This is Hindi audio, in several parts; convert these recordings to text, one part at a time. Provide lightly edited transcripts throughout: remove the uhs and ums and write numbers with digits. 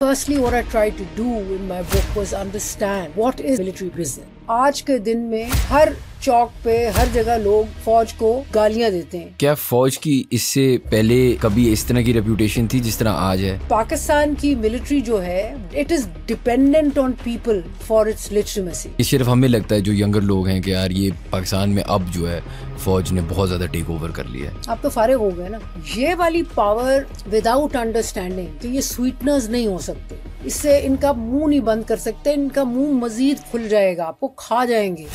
Firstly, what I tried to do in my book was understand what is military business. आज के दिन में हर चौक पे हर जगह लोग फौज को गालियां देते हैं। क्या फौज की इससे पहले कभी इस तरह की रेपुटेशन थी जिस तरह आज है? पाकिस्तान की मिलिट्री जो है it is dependent on people for its legitimacy. ये सिर्फ हमें लगता है जो यंगर लोग हैं कि यार ये पाकिस्तान में अब जो है फौज ने बहुत ज्यादा टेक ओवर कर लिया है। आप तो फारिग हो गए ना। ये वाली पावर विदाउट अंडरस्टैंडिंग कि ये स्वीटनर्स नहीं हो सकते, इससे इनका मुंह नहीं बंद कर सकते, इनका मुंह मजीद खुल जाएगा, आपको खा जाएंगे।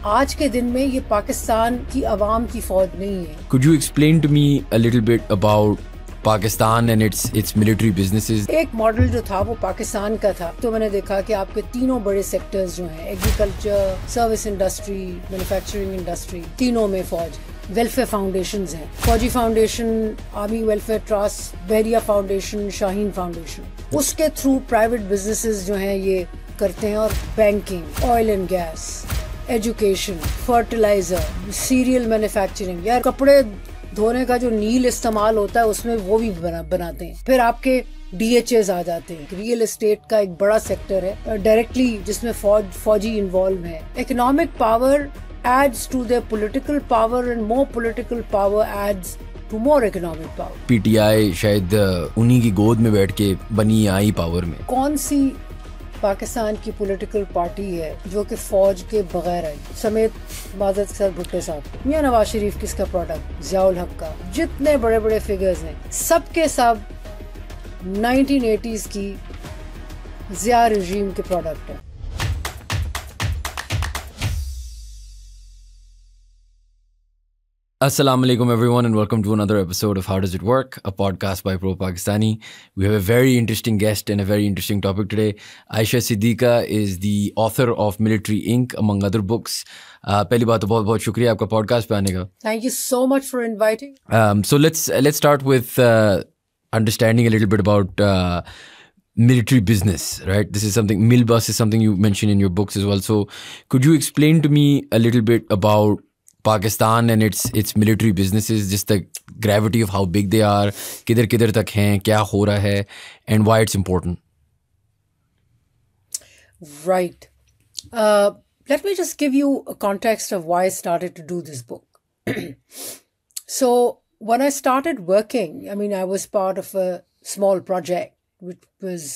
आज के दिन में ये पाकिस्तान की आवाम की फौज नहीं है। Could you explain to me a little bit about Pakistan and its military businesses? एक मॉडल जो था वो पाकिस्तान का था, तो मैंने देखा कि आपके तीनों बड़े सेक्टर्स जो हैं, agriculture, service industry, manufacturing industry, तीनों में फौज है। वेलफेयर फाउंडेशंस हैं, Fauji foundation, army welfare trust, Bahria foundation, Shaheen foundation. उसके थ्रू प्राइवेट बिजनेसेस जो हैं ये करते हैं, और banking, oil and gas, education, fertiliser, cereal manufacturing, यार कपड़े धोने का जो नील इस्तेमाल होता है उसमें वो भी बनाते हैं। फिर आपके DHAs आ जाते हैं। रियल एस्टेट का एक बड़ा सेक्टर है डायरेक्टली जिसमें फौजी इन्वॉल्व है। Economic power adds to their political power and more political power adds to more economic power. PTI शायद उन्हीं की गोद में बैठ के बनी आई पावर में। कौन सी पाकिस्तान की पॉलिटिकल पार्टी है जो कि फौज के बगैर आई, समेत माजरत के साथ भुट्टो साहब, मियां नवाज शरीफ किसका प्रोडक्ट, ज़ियाउल हक का, जितने बड़े बड़े फिगर्स हैं सब के सब 1980s की ज़िया रजीम के प्रोडक्ट है। Assalamu alaikum everyone and welcome to another episode of How Does It Work, a podcast by Pro Pakistani. We have a very interesting guest and a very interesting topic today. Aisha Siddiqa is the author of Military Inc. among other books. पहली बात तो बहुत बहुत शुक्रिया आपका podcast पे आने का. Thank you so much for inviting. So let's start with understanding a little bit about military business, right? This is something, Milbus is something you mention in your books as well. So could you explain to me a little bit about Pakistan and its military businesses, just the gravity of how big they are, किधर तक हैं, क्या हो रहा है, and why it's important? Right. Let me just give you a context of why I started to do this book. So when I started working, I mean, I was part of a small project which was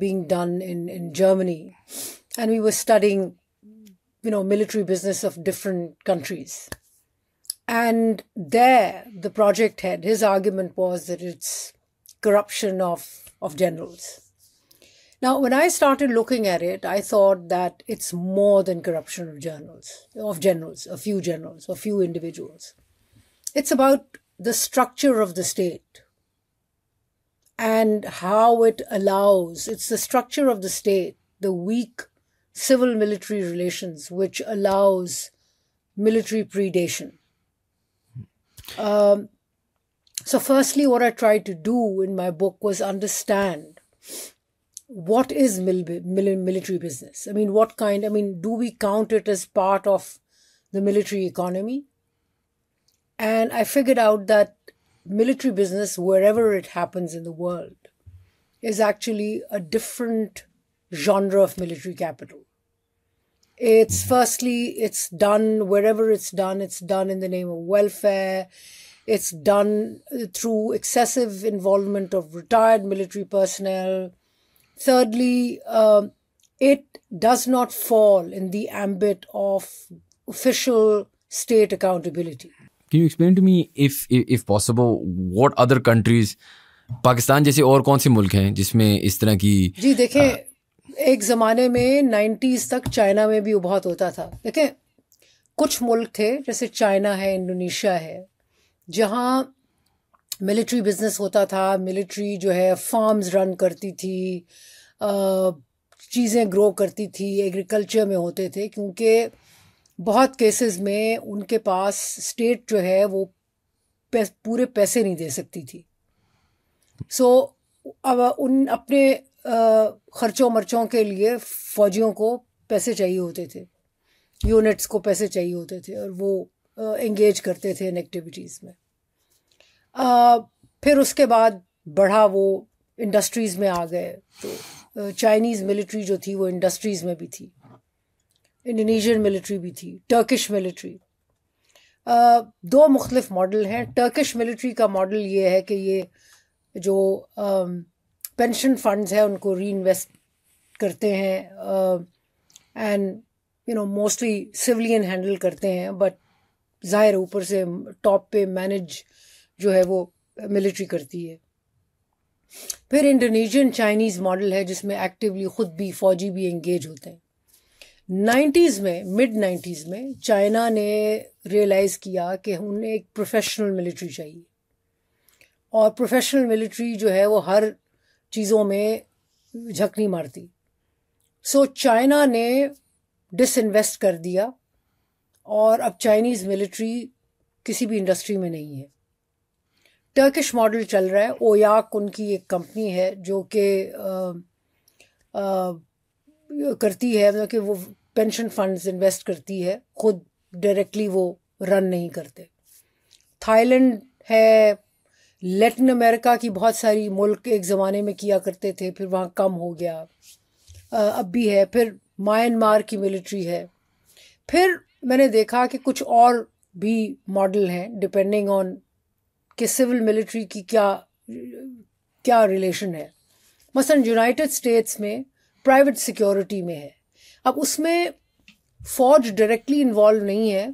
being done in Germany, and we were studying military business of different countries. And there, the project head, his argument was that it's corruption of generals. Now, when I started looking at it, I thought that it's more than corruption of generals, a few individuals. It's about the structure of the state and how it allows, it's the structure of the state, the weak civil-military relations, which allows military predation. So firstly, what I tried to do in my book was understand what is military business. I mean, do we count it as part of the military economy? And I figured out that military business, wherever it happens in the world, is actually a different genre of military capital. It's it's done wherever it's done in the name of welfare. It's done through excessive involvement of retired military personnel. Thirdly, it does not fall in the ambit of official state accountability. Can you explain to me, if possible, what other countries, Pakistan जैसे और कौन से मुल्क हैं जिसमें इस तरह की? जी देखें, एक ज़माने में 90s तक चाइना में भी बहुत होता था। देखें, कुछ मुल्क थे जैसे चाइना है, इंडोनेशिया है, जहाँ मिलिट्री बिजनेस होता था, मिलिट्री जो है फार्म्स रन करती थी, चीज़ें ग्रो करती थी, एग्रीकल्चर में होते थे, क्योंकि बहुत केसेस में उनके पास स्टेट जो है वो पूरे पैसे नहीं दे सकती थी। सो अब उन अपने खर्चों मर्चों के लिए फौजियों को पैसे चाहिए होते थे, यूनिट्स को पैसे चाहिए होते थे, और वो एंगेज करते थे इन एक्टिविटीज़ में। फिर उसके बाद बढ़ा वो इंडस्ट्रीज़ में आ गए। तो चाइनीज़ मिलिट्री जो थी वो इंडस्ट्रीज़ में भी थी, इंडोनेशियन मिलिट्री भी थी, टर्किश मिलिट्री। दो मुख्तलिफ मॉडल हैं। टर्किश मिलिट्री का मॉडल ये है कि ये जो पेंशन फंड्स हैं उनको री इन्वेस्ट करते हैं एंड मोस्टली सिविलियन हैंडल करते हैं, बट ज़ाहिर ऊपर से टॉप पे मैनेज जो है वो मिलिट्री करती है। फिर इंडोनेशियन चाइनीज़ मॉडल है जिसमें एक्टिवली ख़ुद भी फ़ौजी भी एंगेज होते हैं। 90s में, मिड 90s में चाइना ने रियलाइज़ किया कि उन्हें एक प्रोफेशनल मिलिट्री चाहिए, और प्रोफेशनल मिलिट्री जो है वो हर चीज़ों में झक नहीं मारती। सो चाइना ने डिसइन्वेस्ट कर दिया और अब चाइनीज़ मिलिट्री किसी भी इंडस्ट्री में नहीं है। टर्किश मॉडल चल रहा है। ओयाक उनकी एक कंपनी है जो कि करती है, मतलब कि वो पेंशन फंड्स इन्वेस्ट करती है, खुद डायरेक्टली वो रन नहीं करते। थाईलैंड है। लैटिन अमेरिका की बहुत सारी मुल्क एक ज़माने में किया करते थे, फिर वहाँ कम हो गया, अब भी है। फिर म्यांमार की मिलिट्री है। फिर मैंने देखा कि कुछ और भी मॉडल हैं डिपेंडिंग ऑन कि सिविल मिलिट्री की क्या रिलेशन है। मसलन यूनाइटेड स्टेट्स में प्राइवेट सिक्योरिटी में है, अब उसमें फ़ौज डायरेक्टली इन्वॉल्व नहीं है,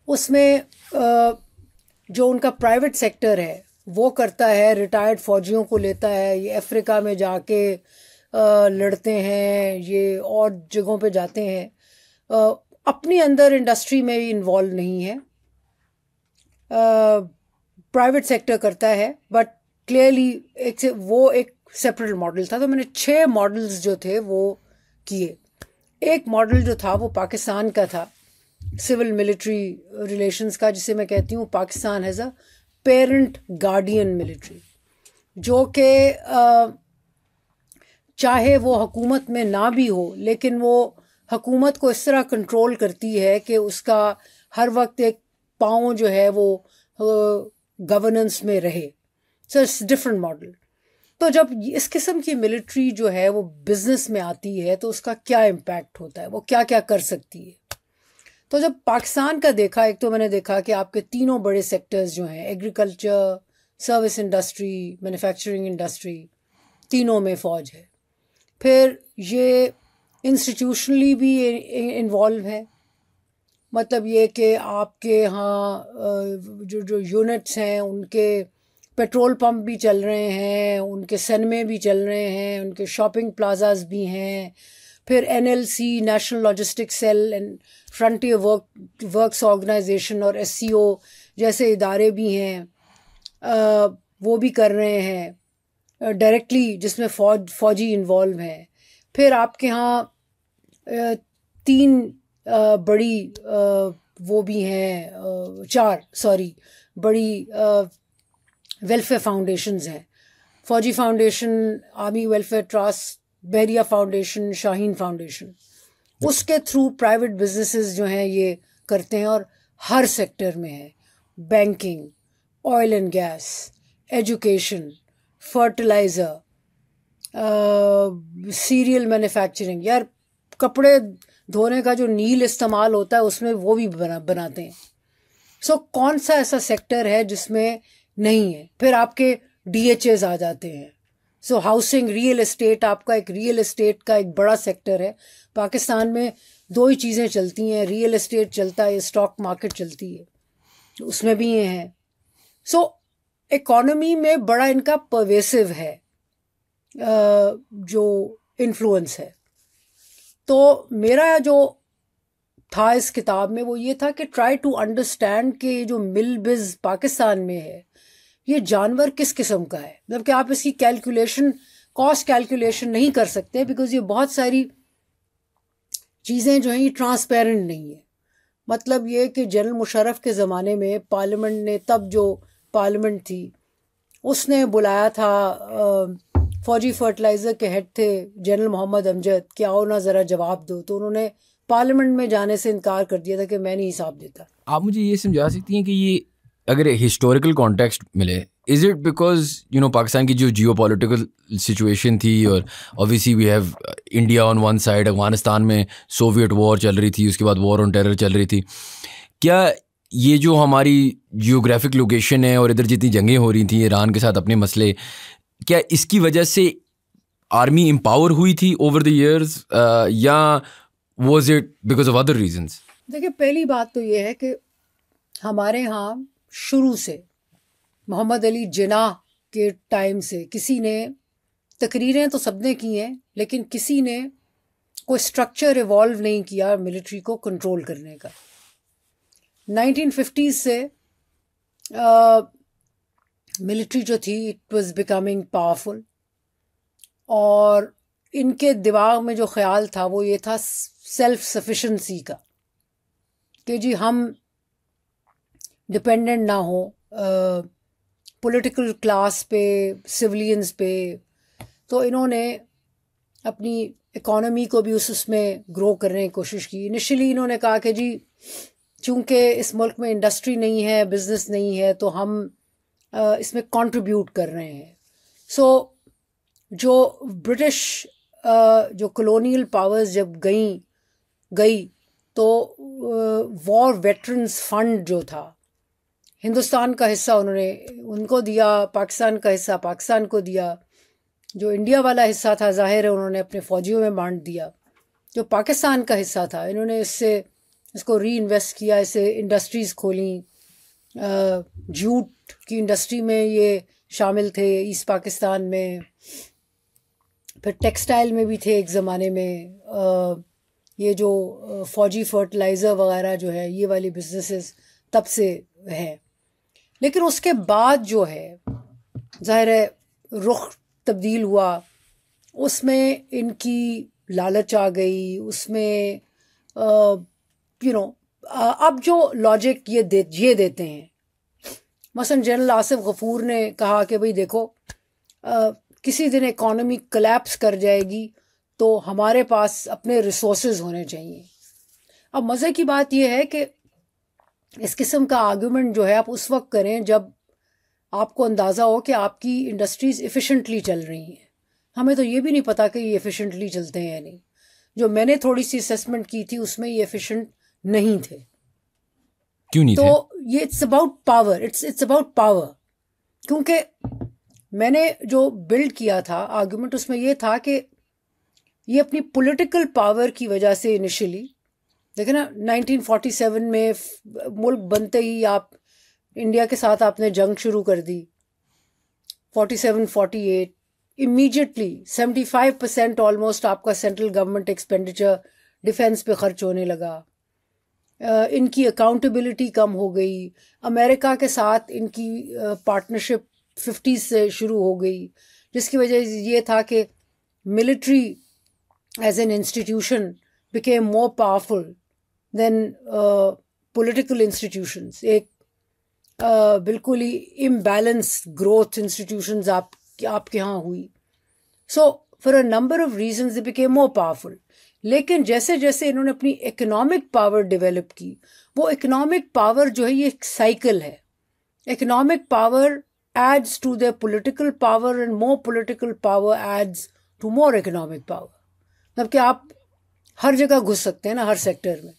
उसमें जो उनका प्राइवेट सेक्टर है वो करता है, रिटायर्ड फ़ौजियों को लेता है, ये अफ्रीका में जाके लड़ते हैं, ये और जगहों पे जाते हैं, अपनी अंदर इंडस्ट्री में इन्वॉल्व नहीं है, प्राइवेट सेक्टर करता है। बट क्लियरली वो एक सेपरेट मॉडल था। तो मैंने 6 मॉडल्स जो थे वो किए। एक मॉडल जो था वो पाकिस्तान का था, सिविल मिलिट्री रिलेशंस का, जिसे मैं कहती हूँ Pakistan has a parent guardian military, जो कि चाहे वो हुकूमत में ना भी हो, लेकिन वो हुकूमत को इस तरह कंट्रोल करती है कि उसका हर वक्त एक पाँव जो है वो गवर्नेंस में रहे। So it's different model. तो जब इस किस्म की मिलिट्री जो है वो बिज़नेस में आती है तो उसका क्या इम्पैक्ट होता है, वो क्या क्या कर सकती है। तो जब पाकिस्तान का देखा, एक तो मैंने देखा कि आपके तीनों बड़े सेक्टर्स जो हैं, agriculture, service industry, manufacturing industry, तीनों में फ़ौज है। फिर ये इंस्टीट्यूशनली भी इन्वॉल्व है, मतलब ये कि आपके यहाँ जो यूनिट्स हैं उनके पेट्रोल पंप भी चल रहे हैं, उनके सिनेमे भी चल रहे हैं, उनके शॉपिंग प्लाजाज भी हैं। फिर NLC, national logistic cell and frontier works organisation और SCO जैसे इदारे भी हैं, वो भी कर रहे हैं डायरेक्टली, जिसमें फ़ौजी इन्वॉल्व हैं। फिर आपके यहाँ 3 बड़ी वो भी हैं, 4 बड़ी वेलफेयर फाउंडेशंस हैं, फ़ौजी foundation, army welfare trust, Bahria foundation, Shaheen foundation. उसके थ्रू प्राइवेट बिजनेसेस जो हैं ये करते हैं, और हर सेक्टर में है, banking, oil and gas, education, fertiliser, serial manufacturing. यार कपड़े धोने का जो नील इस्तेमाल होता है उसमें वो भी बनाते हैं। सो कौन सा ऐसा सेक्टर है जिसमें नहीं है। फिर आपके DHAs आ जाते हैं। सो हाउसिंग, रियल एस्टेट, आपका एक रियल एस्टेट का एक बड़ा सेक्टर है। पाकिस्तान में 2 ही चीज़ें चलती हैं, रियल एस्टेट चलता है, स्टॉक मार्केट चलती है, उसमें भी ये हैं। सो इकॉनमी में बड़ा इनका परवेसिव है जो इन्फ्लुएंस है। तो मेरा जो था इस किताब में वो ये था कि ट्राई टू अंडरस्टैंड कि जो मिल बिज़ पाकिस्तान में है ये जानवर किस किस्म का है। मतलब कि आप इसकी कैलकुलेशन, कॉस्ट कैलकुलेशन नहीं कर सकते, बिकॉज ये बहुत सारी चीज़ें जो हैं ये ट्रांसपेरेंट नहीं है। मतलब ये कि जनरल मुशर्रफ के ज़माने में पार्लियामेंट ने, तब जो पार्लियामेंट थी उसने बुलाया था, फ़ौजी फर्टिलाइज़र के हेड थे जनरल मोहम्मद अमजद, कि आओ ना ज़रा जवाब दो। तो उन्होंने पार्लियामेंट में जाने से इनकार कर दिया था कि मैं नहीं हिसाब देता। आप मुझे ये समझा सकती हैं कि ये अगर हिस्टोरिकल कॉन्टेक्स्ट मिले Is it because Pakistan की जो geopolitical situation थी, और obviously we have India on one side, Afghanistan में Soviet war चल रही थी, उसके बाद war on terror चल रही थी, क्या ये जो हमारी जियोग्राफिक लोकेशन है और इधर जितनी जंगें हो रही थी ईरान के साथ अपने मसले, क्या इसकी वजह से आर्मी एम्पावर हुई थी ओवर द इयर्स, या was it because of other reasons? देखिए, पहली बात तो ये है कि हमारे यहाँ शुरू से मोहम्मद अली जिन्नाह के टाइम से किसी ने, तकरीरें तो सबने की हैं, लेकिन किसी ने कोई स्ट्रक्चर इवॉल्व नहीं किया मिलिट्री को कंट्रोल करने का। 1950s से मिलिट्री जो थी इट वाज बिकमिंग पावरफुल, और इनके दिमाग में जो ख्याल था वो ये था सेल्फ सफिशेंसी का, कि जी हम डिपेंडेंट ना हो पॉलिटिकल क्लास पे, सिविलियंस पे। तो इन्होंने अपनी इकोनॉमी को भी उसमें ग्रो करने की कोशिश की। इनिशियली इन्होंने कहा कि जी चूँकि इस मुल्क में इंडस्ट्री नहीं है, बिजनेस नहीं है, तो हम इसमें कंट्रीब्यूट कर रहे हैं। सो जो ब्रिटिश जो कॉलोनियल पावर्स जब गई तो वॉर वेटरन्स फंड जो था, हिंदुस्तान का हिस्सा उन्होंने उनको दिया, पाकिस्तान का हिस्सा पाकिस्तान को दिया। जो इंडिया वाला हिस्सा था ज़ाहिर है उन्होंने अपने फ़ौजियों में बांट दिया। जो पाकिस्तान का हिस्सा था इन्होंने इसको री इन्वेस्ट किया, इसे इंडस्ट्रीज़ खोली। जूट की इंडस्ट्री में ये शामिल थे ईस्ट पाकिस्तान में, फिर टेक्सटाइल में भी थे एक ज़माने में। ये जो फ़ौजी फर्टिलाइज़र वगैरह जो है, ये वाली बिजनेसेस तब से हैं। लेकिन उसके बाद जो है ज़ाहिर है रुख तब्दील हुआ, उसमें इनकी लालच आ गई, उसमें अब जो लॉजिक ये देते हैं, मसलन जनरल आसिफ गफूर ने कहा कि भाई देखो किसी दिन इकॉनमी कोलैप्स कर जाएगी तो हमारे पास अपने रिसोर्सेज होने चाहिए। अब मज़े की बात यह है कि इस किस्म का आर्गूमेंट जो है आप उस वक्त करें जब आपको अंदाज़ा हो कि आपकी इंडस्ट्रीज़ एफिशिएंटली चल रही हैं। हमें तो ये भी नहीं पता कि ये एफिशिएंटली चलते हैं या नहीं। जो मैंने थोड़ी सी असेसमेंट की थी उसमें ये एफिशिएंट नहीं थे। क्यों नहीं थे? तो ये it's about power, it's about power. क्योंकि मैंने जो बिल्ड किया था आर्गूमेंट, उसमें ये था कि ये अपनी पॉलिटिकल पावर की वजह से इनिशियली, देखें ना 1947 में मुल्क बनते ही आप इंडिया के साथ आपने जंग शुरू कर दी। 47-48 इमीडिएटली 75% ऑलमोस्ट आपका सेंट्रल गवर्नमेंट एक्सपेंडिचर डिफेंस पे खर्च होने लगा। इनकी अकाउंटेबिलिटी कम हो गई। अमेरिका के साथ इनकी पार्टनरशिप 50s से शुरू हो गई, जिसकी वजह ये था कि military as an institution became more powerful than political institutions. एक बिल्कुल ही इम्बैलेंस ग्रोथ इंस्टीट्यूशंस आपके यहाँ हुई। So for a number of reasons they became more powerful. लेकिन जैसे जैसे इन्होंने अपनी इकोनॉमिक पावर डेवलप की, वो इकोनॉमिक पावर जो है ये एक साइकिल है। Economic power adds to their political power and more political power adds to more economic power. मतलब कि आप हर जगह घुस सकते हैं ना, हर सेक्टर में।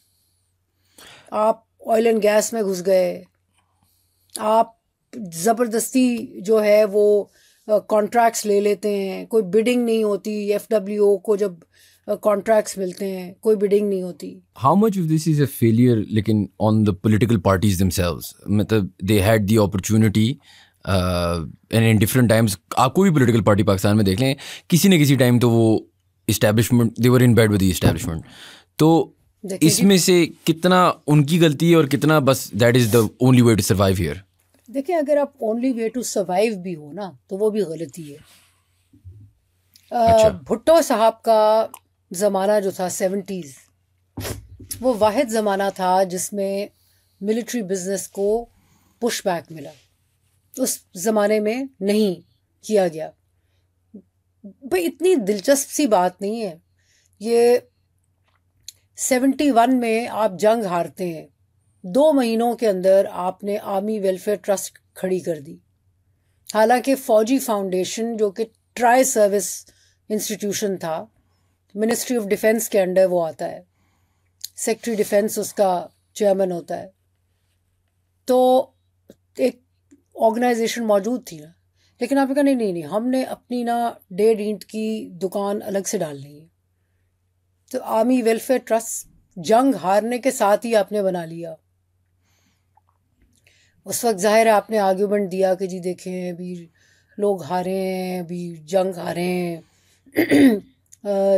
आप ऑयल एंड गैस में घुस गए, आप ज़बरदस्ती जो है वो कॉन्ट्रैक्ट्स ले लेते हैं, कोई बिडिंग नहीं होती। FWO को जब कॉन्ट्रैक्ट्स मिलते हैं कोई बिडिंग नहीं होती। How much of this is a failure लेकिन on the political parties themselves? मतलब they had the opportunity and in different times. आप कोई भी पॉलिटिकल पार्टी पाकिस्तान में देख लें, किसी न किसी टाइम तो वो establishment, they were in bed with the establishment. तो इसमें से कितना उनकी गलती है और कितना बस that is the only way to survive here? देखिए, अगर आप ओनली वे टू सर्वाइव भी हो ना तो वो भी गलती है। भुट्टो साहब का ज़माना जो था 70s, वो वाहिद ज़माना था जिसमें मिलिट्री बिजनेस को पुश बैक मिला। उस ज़माने में नहीं किया गया। भाई इतनी दिलचस्प सी बात नहीं है ये। 71 में आप जंग हारते हैं, 2 महीनों के अंदर आपने आर्मी वेलफेयर ट्रस्ट खड़ी कर दी। हालांकि फौजी फाउंडेशन जो कि ट्राई सर्विस इंस्टीट्यूशन था, मिनिस्ट्री ऑफ डिफेंस के अंडर वो आता है, सेक्रेटरी डिफेंस उसका चेयरमैन होता है, तो एक ऑर्गेनाइजेशन मौजूद थी ना। लेकिन आपने कहा नहीं नहीं नहीं, हमने अपनी ना 1.5 ईंट की दुकान अलग से डालनी है। तो आर्मी वेलफेयर ट्रस्ट जंग हारने के साथ ही आपने बना लिया। उस वक्त जाहिर है आपने आर्ग्यूमेंट दिया कि जी देखें अभी लोग हारे हैं, अभी जंग हारे हैं,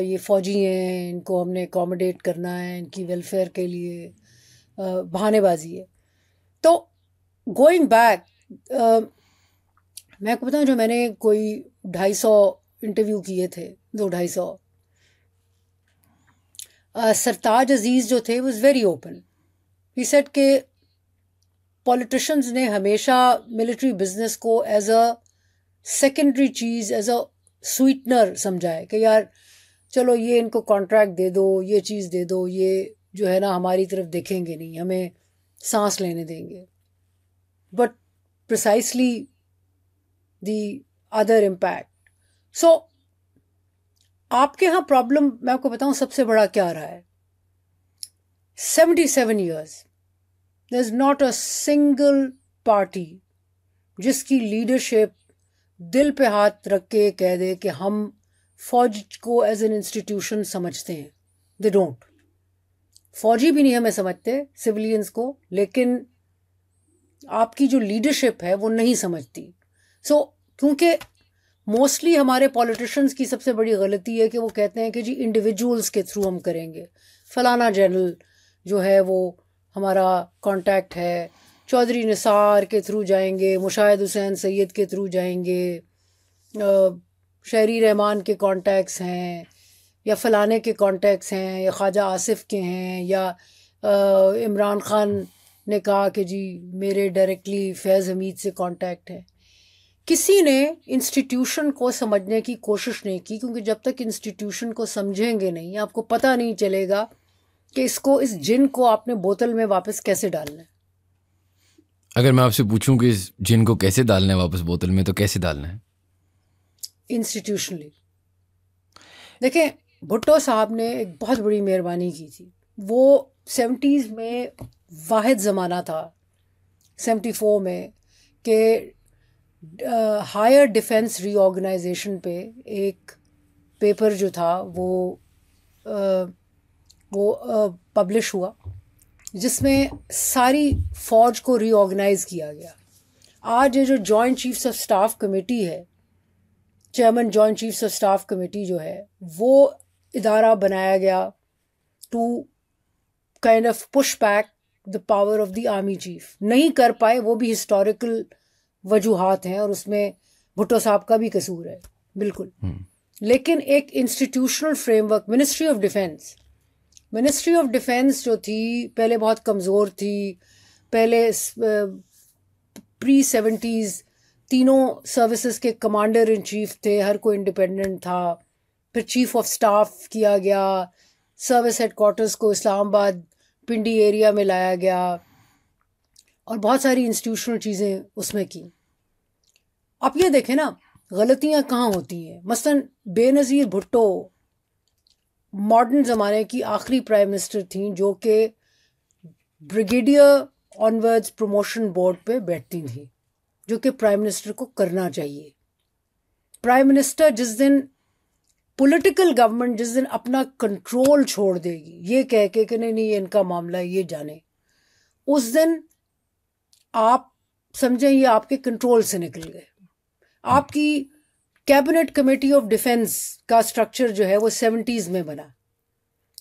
ये फ़ौजी हैं, इनको हमने अकोमोडेट करना है, इनकी वेलफेयर के लिए बहानेबाजी है। तो गोइंग बैक, मैं आपको बताऊं, जो मैंने कोई 250 इंटरव्यू किए थे, 200-250, सरताज अजीज़ जो थे was very open. He said के पॉलिटिशियंस ने हमेशा मिलिट्री बिजनेस को एज अ सेकेंडरी चीज़, एज अ स्वीटनर समझा है कि यार चलो ये इनको कॉन्ट्रैक्ट दे दो, ये चीज़ दे दो, ये जो है ना हमारी तरफ देखेंगे नहीं, हमें सांस लेने देंगे। But precisely the other impact. So आपके यहाँ प्रॉब्लम मैं आपको बताऊं सबसे बड़ा क्या रहा है। 77 years there is not a single party जिसकी लीडरशिप दिल पे हाथ रख के कह दे कि हम फौज को एज एन इंस्टीट्यूशन समझते हैं। They don't. फौजी भी नहीं हमें समझते, सिविलियंस को, लेकिन आपकी जो लीडरशिप है वो नहीं समझती। सो क्योंकि मोस्टली हमारे पॉलिटिशियंस की सबसे बड़ी गलती है कि वो कहते हैं कि जी इंडिविजुअल्स के थ्रू हम करेंगे, फलाना जनरल जो है वो हमारा कांटेक्ट है, चौधरी निसार के थ्रू जाएंगे, मुशाहिद हुसैन सैयद के थ्रू जाएंगे, शहरी रहमान के कॉन्टैक्ट्स हैं, या फलाने के कॉन्टैक्ट्स हैं, या ख्वाजा आसिफ के हैं, या इमरान खान ने कहा कि जी मेरे डायरेक्टली फैज़ हमीद से कॉन्टैक्ट है। किसी ने इंस्टीट्यूशन को समझने की कोशिश नहीं की, क्योंकि जब तक इंस्टीट्यूशन को समझेंगे नहीं आपको पता नहीं चलेगा कि इसको, इस जिन को आपने बोतल में वापस कैसे डालना है। अगर मैं आपसे पूछूं कि इस जिन को कैसे डालना है वापस बोतल में, तो कैसे डालना है? इंस्टीट्यूशनली। देखें, भुट्टो साहब ने एक बहुत बड़ी मेहरबानी की थी। वो 70s में वाहिद ज़माना था, 74 में, कि हायर डिफेंस रीऑर्गेनाइजेशन पे एक पेपर जो था वो पब्लिश हुआ, जिसमें सारी फ़ौज को रीऑर्गेनाइज किया गया। आज ये जो joint chiefs of staff committee है, chairman joint chiefs of staff committee जो है, वो इदारा बनाया गया to kind of push back the power of the army chief. नहीं कर पाए, वो भी हिस्टोरिकल वजूहात हैं और उसमें भुट्टो साहब का भी कसूर है, बिल्कुल। लेकिन एक institutional framework, ministry of defence जो थी पहले बहुत कमज़ोर थी। पहले प्री-70s तीनों सर्विसेज के कमांडर इन चीफ थे, हर कोई इंडिपेंडेंट था। फिर चीफ ऑफ स्टाफ किया गया, सर्विस हेडक्वार्टर्स को इस्लामाबाद पिंडी एरिया में लाया गया, और बहुत सारी इंस्टीट्यूशनल चीज़ें उसमें की। आप ये देखें ना गलतियां कहाँ होती हैं। मसलन बेनज़ीर भुट्टो मॉडर्न ज़माने की आखिरी प्राइम मिनिस्टर थी जो कि ब्रिगेडियर ऑनवर्ड्स प्रमोशन बोर्ड पे बैठती थी, जो कि प्राइम मिनिस्टर को करना चाहिए। प्राइम मिनिस्टर जिस दिन, पॉलिटिकल गवर्नमेंट जिस दिन अपना कंट्रोल छोड़ देगी ये कह के कि नहीं नहीं ये इनका मामला है, ये जाने, उस दिन आप समझें ये आपके कंट्रोल से निकल गए। आपकी कैबिनेट कमेटी ऑफ डिफेंस का स्ट्रक्चर जो है वो 70s में बना।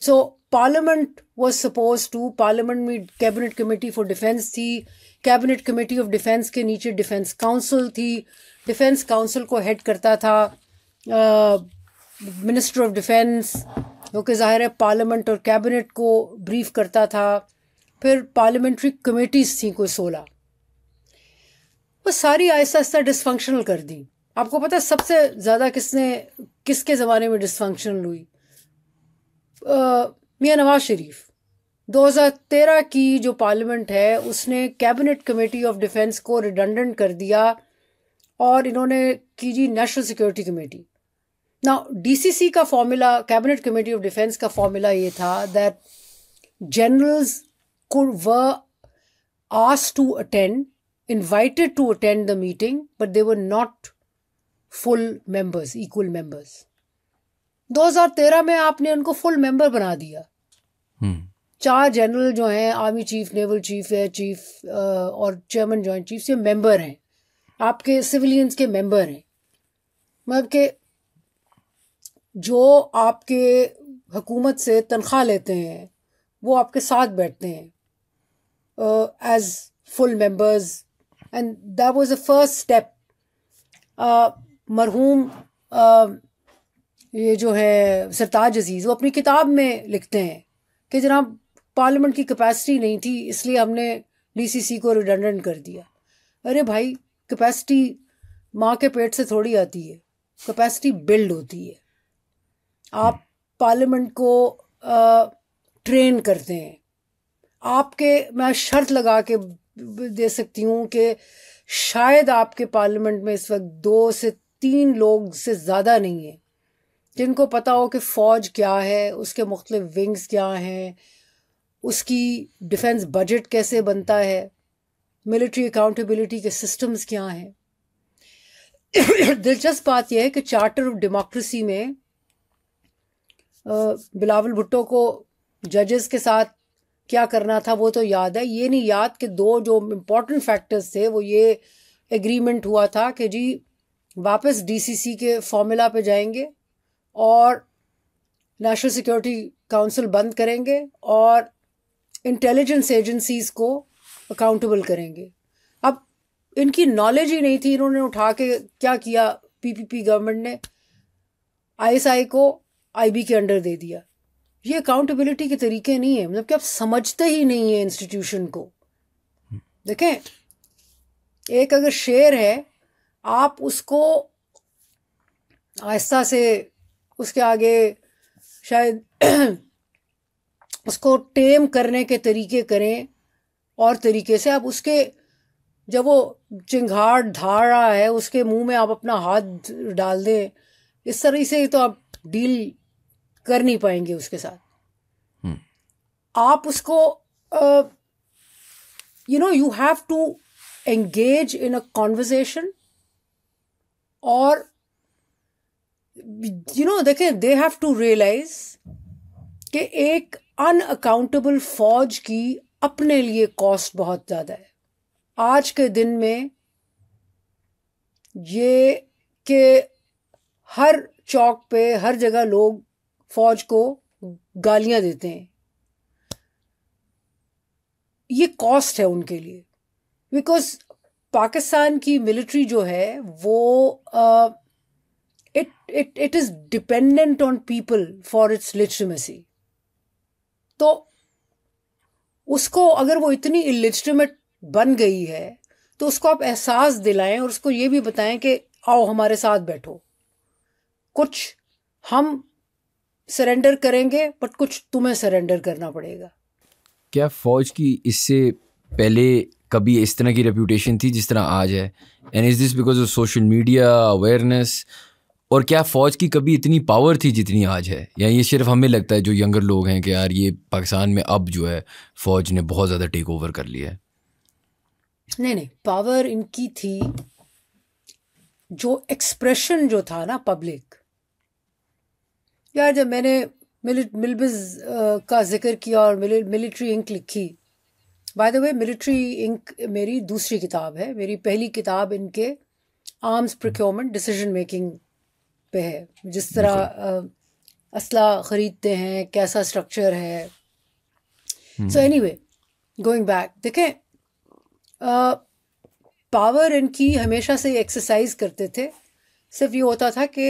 So parliament was suppose to, parliament में कैबिनेट कमेटी फॉर डिफेंस थी, कैबिनेट कमेटी ऑफ डिफेंस के नीचे डिफेंस काउंसिल थी, डिफेंस काउंसिल को हेड करता था मिनिस्टर ऑफ डिफेंस, जो कि ज़ाहिर है पार्लियामेंट और कैबिनेट को ब्रीफ करता था। फिर पार्लियामेंट्री कमेटीज़ थी कोई 16, वो सारी आहिस्ता आहिस्ता डिसफंक्शनल कर दी। आपको पता है सबसे ज़्यादा किसके ज़माने में डिसफंक्शनल हुई? मियां नवाज शरीफ। 2013 की जो पार्लियामेंट है उसने कैबिनेट कमेटी ऑफ डिफेंस को रिडंडेंट कर दिया और इन्होंने की जी national security committee. Now DCC का formula, cabinet committee of defence का फॉर्मूला ये था that generals were asked to attend, invited to attend the meeting, but they were not full members, equal members. 2013 में आपने उनको फुल मेंबर बना दिया. 4 जनरल जो हैं, army chief, naval chief, air chief और चेयरमैन जॉइंट चीफ, ये मेंबर हैं, आपके सिविलियंस के मेंबर हैं. मतलब कि जो आपके हुकूमत से तनख्वाह लेते हैं वो आपके साथ बैठते हैं as full members. And that was the first step. मरहूम ये जो है सरताज अजीज़, वो अपनी किताब में लिखते हैं कि जनाब पार्लियामेंट की कैपेसिटी नहीं थी इसलिए हमने डीसीसी को रिडंडेंट कर दिया. अरे भाई, कैपेसिटी माँ के पेट से थोड़ी आती है, कैपेसिटी बिल्ड होती है. आप पार्लियामेंट को ट्रेन करते हैं. आपके, मैं शर्त लगा के दे सकती हूँ कि शायद आपके पार्लियामेंट में इस वक्त 2 से 3 लोग से ज़्यादा नहीं है जिनको पता हो कि फ़ौज क्या है, उसके मुख्तलिफ विंग्स क्या हैं, उसकी डिफेंस बजट कैसे बनता है, मिलिट्री अकाउंटेबिलिटी के सिस्टम्स क्या हैं. दिलचस्प बात यह है कि चार्टर ऑफ डेमोक्रेसी में बिलावल भुट्टो को जजेस के साथ क्या करना था वो तो याद है. ये नहीं याद कि 2 जो इम्पोर्टेंट फैक्टर्स थे वो ये एग्रीमेंट हुआ था कि जी वापस डीसीसी के फॉर्मूला पे जाएंगे और नेशनल सिक्योरिटी काउंसिल बंद करेंगे और इंटेलिजेंस एजेंसीज को अकाउंटेबल करेंगे. अब इनकी नॉलेज ही नहीं थी, इन्होंने उठा के क्या किया, पीपीपी गवर्नमेंट ने आईएसआई को आईबी के अंडर दे दिया. ये अकाउंटेबिलिटी के तरीके नहीं है. मतलब कि आप समझते ही नहीं है इंस्टीट्यूशन को. देखें, एक अगर शेर है, आप उसको आहिस्ता से उसके आगे शायद उसको टेम करने के तरीके करें और तरीके से आप उसके, जब वो चिंगाड़ धाड़ रहा है उसके मुंह में आप अपना हाथ डाल दें, इस तरह से तो आप डील कर नहीं पाएंगे उसके साथ. आप उसको you have to engage in a conversation और देखें, they have to realize कि एक अनअकाउंटेबल फौज की अपने लिए कॉस्ट बहुत ज़्यादा है. आज के दिन में ये कि हर चौक पे हर जगह लोग फौज को गालियां देते हैं, ये कॉस्ट है उनके लिए. बिकॉज पाकिस्तान की मिलिट्री जो है वो it is dependent on people for it's legitimacy. तो उसको अगर वो इतनी इलेजिटिमेट बन गई है तो उसको आप एहसास दिलाएं और उसको ये भी बताएं कि आओ हमारे साथ बैठो, कुछ हम सरेंडर करेंगे बट कुछ तुम्हें सरेंडर करना पड़ेगा. क्या फौज की इससे पहले कभी इस तरह की रेपुटेशन थी जिस तरह आज है? And is this because of social media awareness? और क्या फ़ौज की कभी इतनी पावर थी जितनी आज है, या ये सिर्फ हमें लगता है जो यंगर लोग हैं कि यार ये पाकिस्तान में अब जो है फ़ौज ने बहुत ज़्यादा टेक ओवर कर लिया है? नहीं, पावर इनकी थी. जो एक्सप्रेशन जो था ना पब्लिक, यार जब मैंने मिलबिज का जिक्र किया और मिलिट्री इंक लिखी, by the way military Inc मेरी दूसरी किताब है. मेरी पहली किताब इनके आर्म्स प्रोक्योरमेंट डिसीजन मेकिंग पे है, जिस तरह असला ख़रीदते हैं, कैसा स्ट्रक्चर है. सो एनीवे, गोइंग बैक, देखें पावर इनकी हमेशा से एक्सरसाइज करते थे. सिर्फ ये होता था कि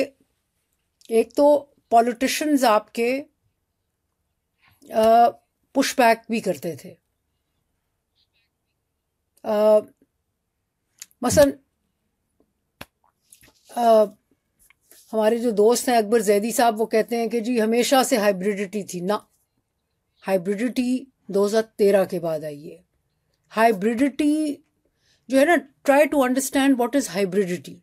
एक तो पॉलिटिशियंस आपके पुश बैक भी करते थे. मसलन हमारे जो दोस्त हैं अकबर जैदी साहब, वो कहते हैं कि जी हमेशा से हाइब्रिडिटी थी. ना, हाइब्रिडिटी 2013 के बाद आई है. हाइब्रिडिटी जो है ना, try to understand what is hybridity.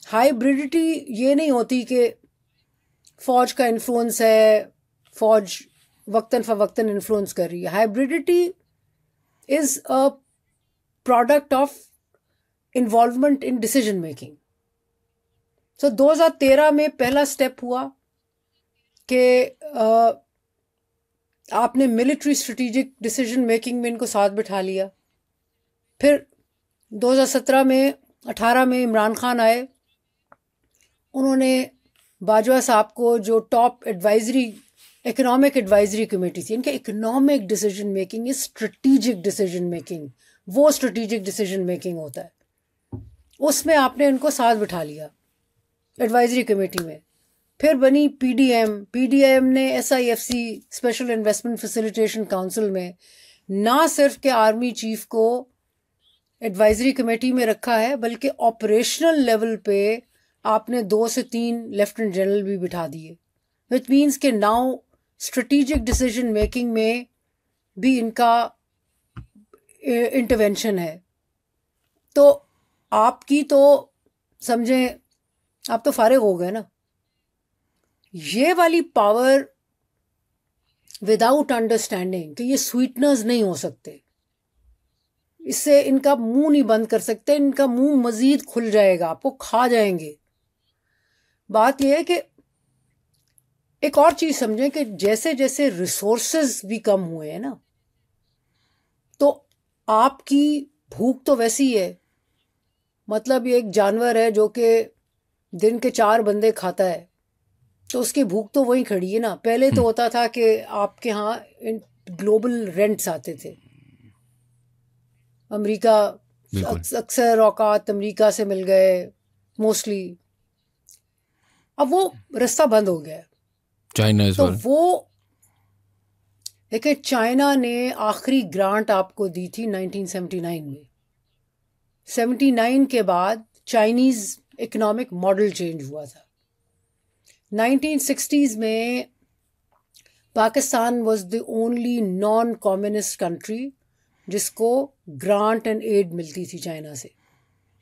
Hybridity ये नहीं होती कि फौज का इन्फ्लुएंस है, फौज वक्तन फवक्तन इन्फ्लुएंस कर रही है. Hybridity is a product of involvement in decision making. So 2013 में पहला स्टेप हुआ कि आपने मिलिट्री स्ट्रेटेजिक डिसीजन मेकिंग में इनको साथ बिठा लिया. फिर 2017 में 18 में इमरान खान आए. उन्होंने बाजवा साहब को, जो top advisory economic advisory committee थी, इनके economic decision making is strategic decision making, वो स्ट्रेटेजिक डिसीजन मेकिंग होता है, उसमें आपने इनको साथ बिठा लिया एडवाइजरी कमेटी में. फिर बनी पीडीएम. पीडीएम ने SIFC special investment facilitation council में ना सिर्फ के आर्मी चीफ को एडवाइजरी कमेटी में रखा है, बल्कि ऑपरेशनल लेवल पे आपने 2 से 3 लेफ्टिनेंट जनरल भी बिठा दिए. विच मीन्स के नाउ स्ट्रेटेजिक डिसीजन मेकिंग में भी इनका इंटरवेंशन है. तो आपकी तो समझें, आप तो फारिग हो गए ना. ये वाली पावर विदाउट अंडरस्टैंडिंग कि ये स्वीटनर्स नहीं हो सकते, इससे इनका मुंह नहीं बंद कर सकते, इनका मुंह मजीद खुल जाएगा, आपको खा जाएंगे. बात यह है कि एक और चीज समझें कि जैसे जैसे रिसोर्सेज भी कम हुए हैं ना, तो आपकी भूख तो वैसी है. मतलब ये एक जानवर है जो कि दिन के 4 बंदे खाता है, तो उसकी भूख तो वहीं खड़ी है ना. पहले तो होता था कि आपके यहाँ ग्लोबल रेंट्स आते थे, अमेरिका, अक्सर औकात अमेरिका से मिल गए मोस्टली. अब वो रास्ता बंद हो गया. चाइना तो वो देखिए, चाइना ने आखिरी ग्रांट आपको दी थी 1979 में. 79 के बाद चाइनीज इकोनॉमिक मॉडल चेंज हुआ था. 1960s में Pakistan was the only non communist country जिसको ग्रांट एंड एड मिलती थी चाइना से.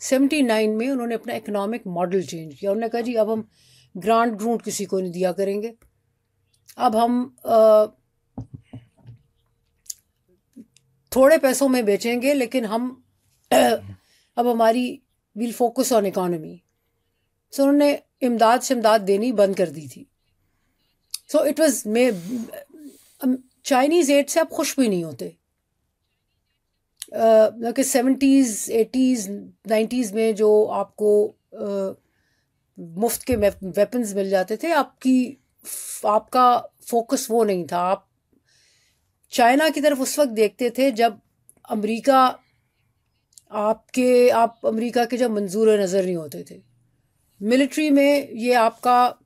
79 में उन्होंने अपना इकोनॉमिक मॉडल चेंज किया. उन्होंने कहा जी अब हम ग्रांट ग्रूंट किसी को नहीं दिया करेंगे, अब हम थोड़े पैसों में बेचेंगे, लेकिन हम अब हमारी will focus on economy. So उन्होंने इमदाद देनी बंद कर दी थी. So it was Chinese aid से आप खुश भी नहीं होते. कि 70s 80s 90s में जो आपको मुफ्त के वेपन्स मिल जाते थे, आपका फोकस वो नहीं था. आप चाइना की तरफ उस वक्त देखते थे जब आप अमेरिका के जब मंजूर नज़र नहीं होते थे. मिलिट्री में ये आपका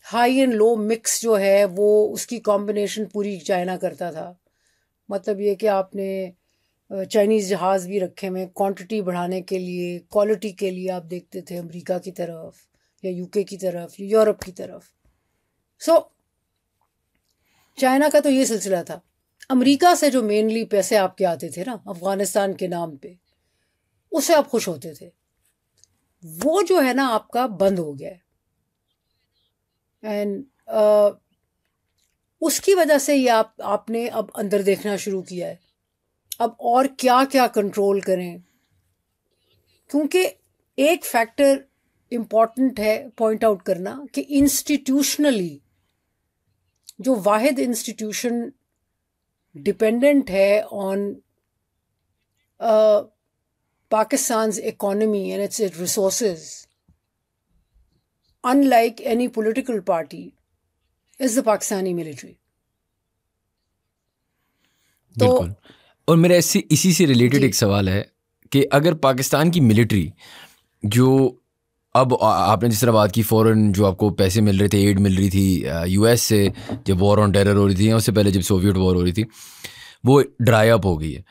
हाई एंड लो मिक्स जो है वो उसकी कॉम्बिनेशन पूरी चाइना करता था. मतलब ये कि आपने चाइनीज़ जहाज़ भी रखे हुए क्वांटिटी बढ़ाने के लिए, क्वालिटी के लिए आप देखते थे अमेरिका की तरफ या यूके की तरफ या यूरोप की तरफ. सो चाइना का तो ये सिलसिला था. अमेरिका से जो मेनली पैसे आपके आते थे ना अफगानिस्तान के नाम पे, उससे आप खुश होते थे. वो जो है ना आपका बंद हो गया है. एंड उसकी वजह से ये आपने अब अंदर देखना शुरू किया है, अब और क्या क्या कंट्रोल करें. क्योंकि एक फैक्टर इम्पॉर्टेंट है पॉइंट आउट करना कि इंस्टीट्यूशनली जो वाहिद इंस्टीट्यूशन डिपेंडेंट है on Pakistan's economy and its resources, unlike any political party, is the Pakistani military. बिल्कुल. और मेरा इसी से रिलेटेड एक सवाल है कि अगर पाकिस्तान की मिलिट्री, जो अब आपने जिस तरह बात की फॉरेन जो आपको पैसे मिल रहे थे, एड मिल रही थी यूएस से जब वॉर ऑन टेरर हो रही थी, या उससे पहले जब सोवियत वॉर हो रही थी, वो ड्राई अप हो गई है.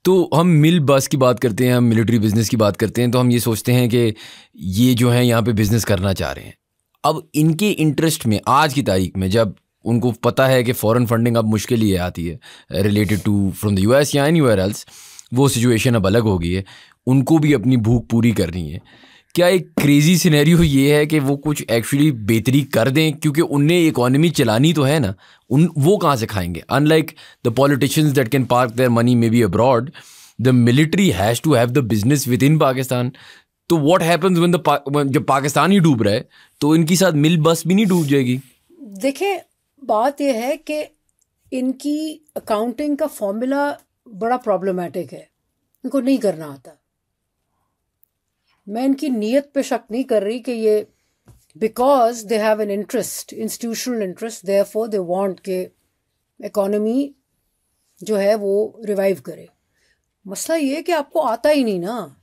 तो हम मिल बस की बात करते हैं, हम मिलिट्री बिजनेस की बात करते हैं, तो हम ये सोचते हैं कि ये जो है यहाँ पे बिजनेस करना चाह रहे हैं. अब इनके इंटरेस्ट में आज की तारीख में, जब उनको पता है कि फॉरेन फंडिंग अब मुश्किल ही आती है related to from the US या एनीवेयर एल्स, वो सिचुएशन अब अलग हो गई है, उनको भी अपनी भूख पूरी करनी है, क्या एक क्रेजी सिनेरियो ये है कि वो कुछ एक्चुअली बेहतरी कर दें, क्योंकि उन्हें इकोनॉमी चलानी तो है ना, वो कहाँ से खाएंगे? Unlike the politicians that can park their money may be abroad, the military has to have the business within Pakistan. तो व्हाट हैपेंस व्हेन जब पाकिस्तान ही डूब रहा है तो इनकी साथ मिल बस भी नहीं डूब जाएगी? देखिए, बात यह है कि इनकी अकाउंटिंग का फॉर्मूला बड़ा प्रॉब्लमेटिक है, इनको नहीं करना आता। मैं इनकी नीयत पे शक नहीं कर रही कि ये because they have an interest, institutional interest, therefore they want के इकोनॉमी जो है वो रिवाइव करे। मसला ये है कि आपको आता ही नहीं ना,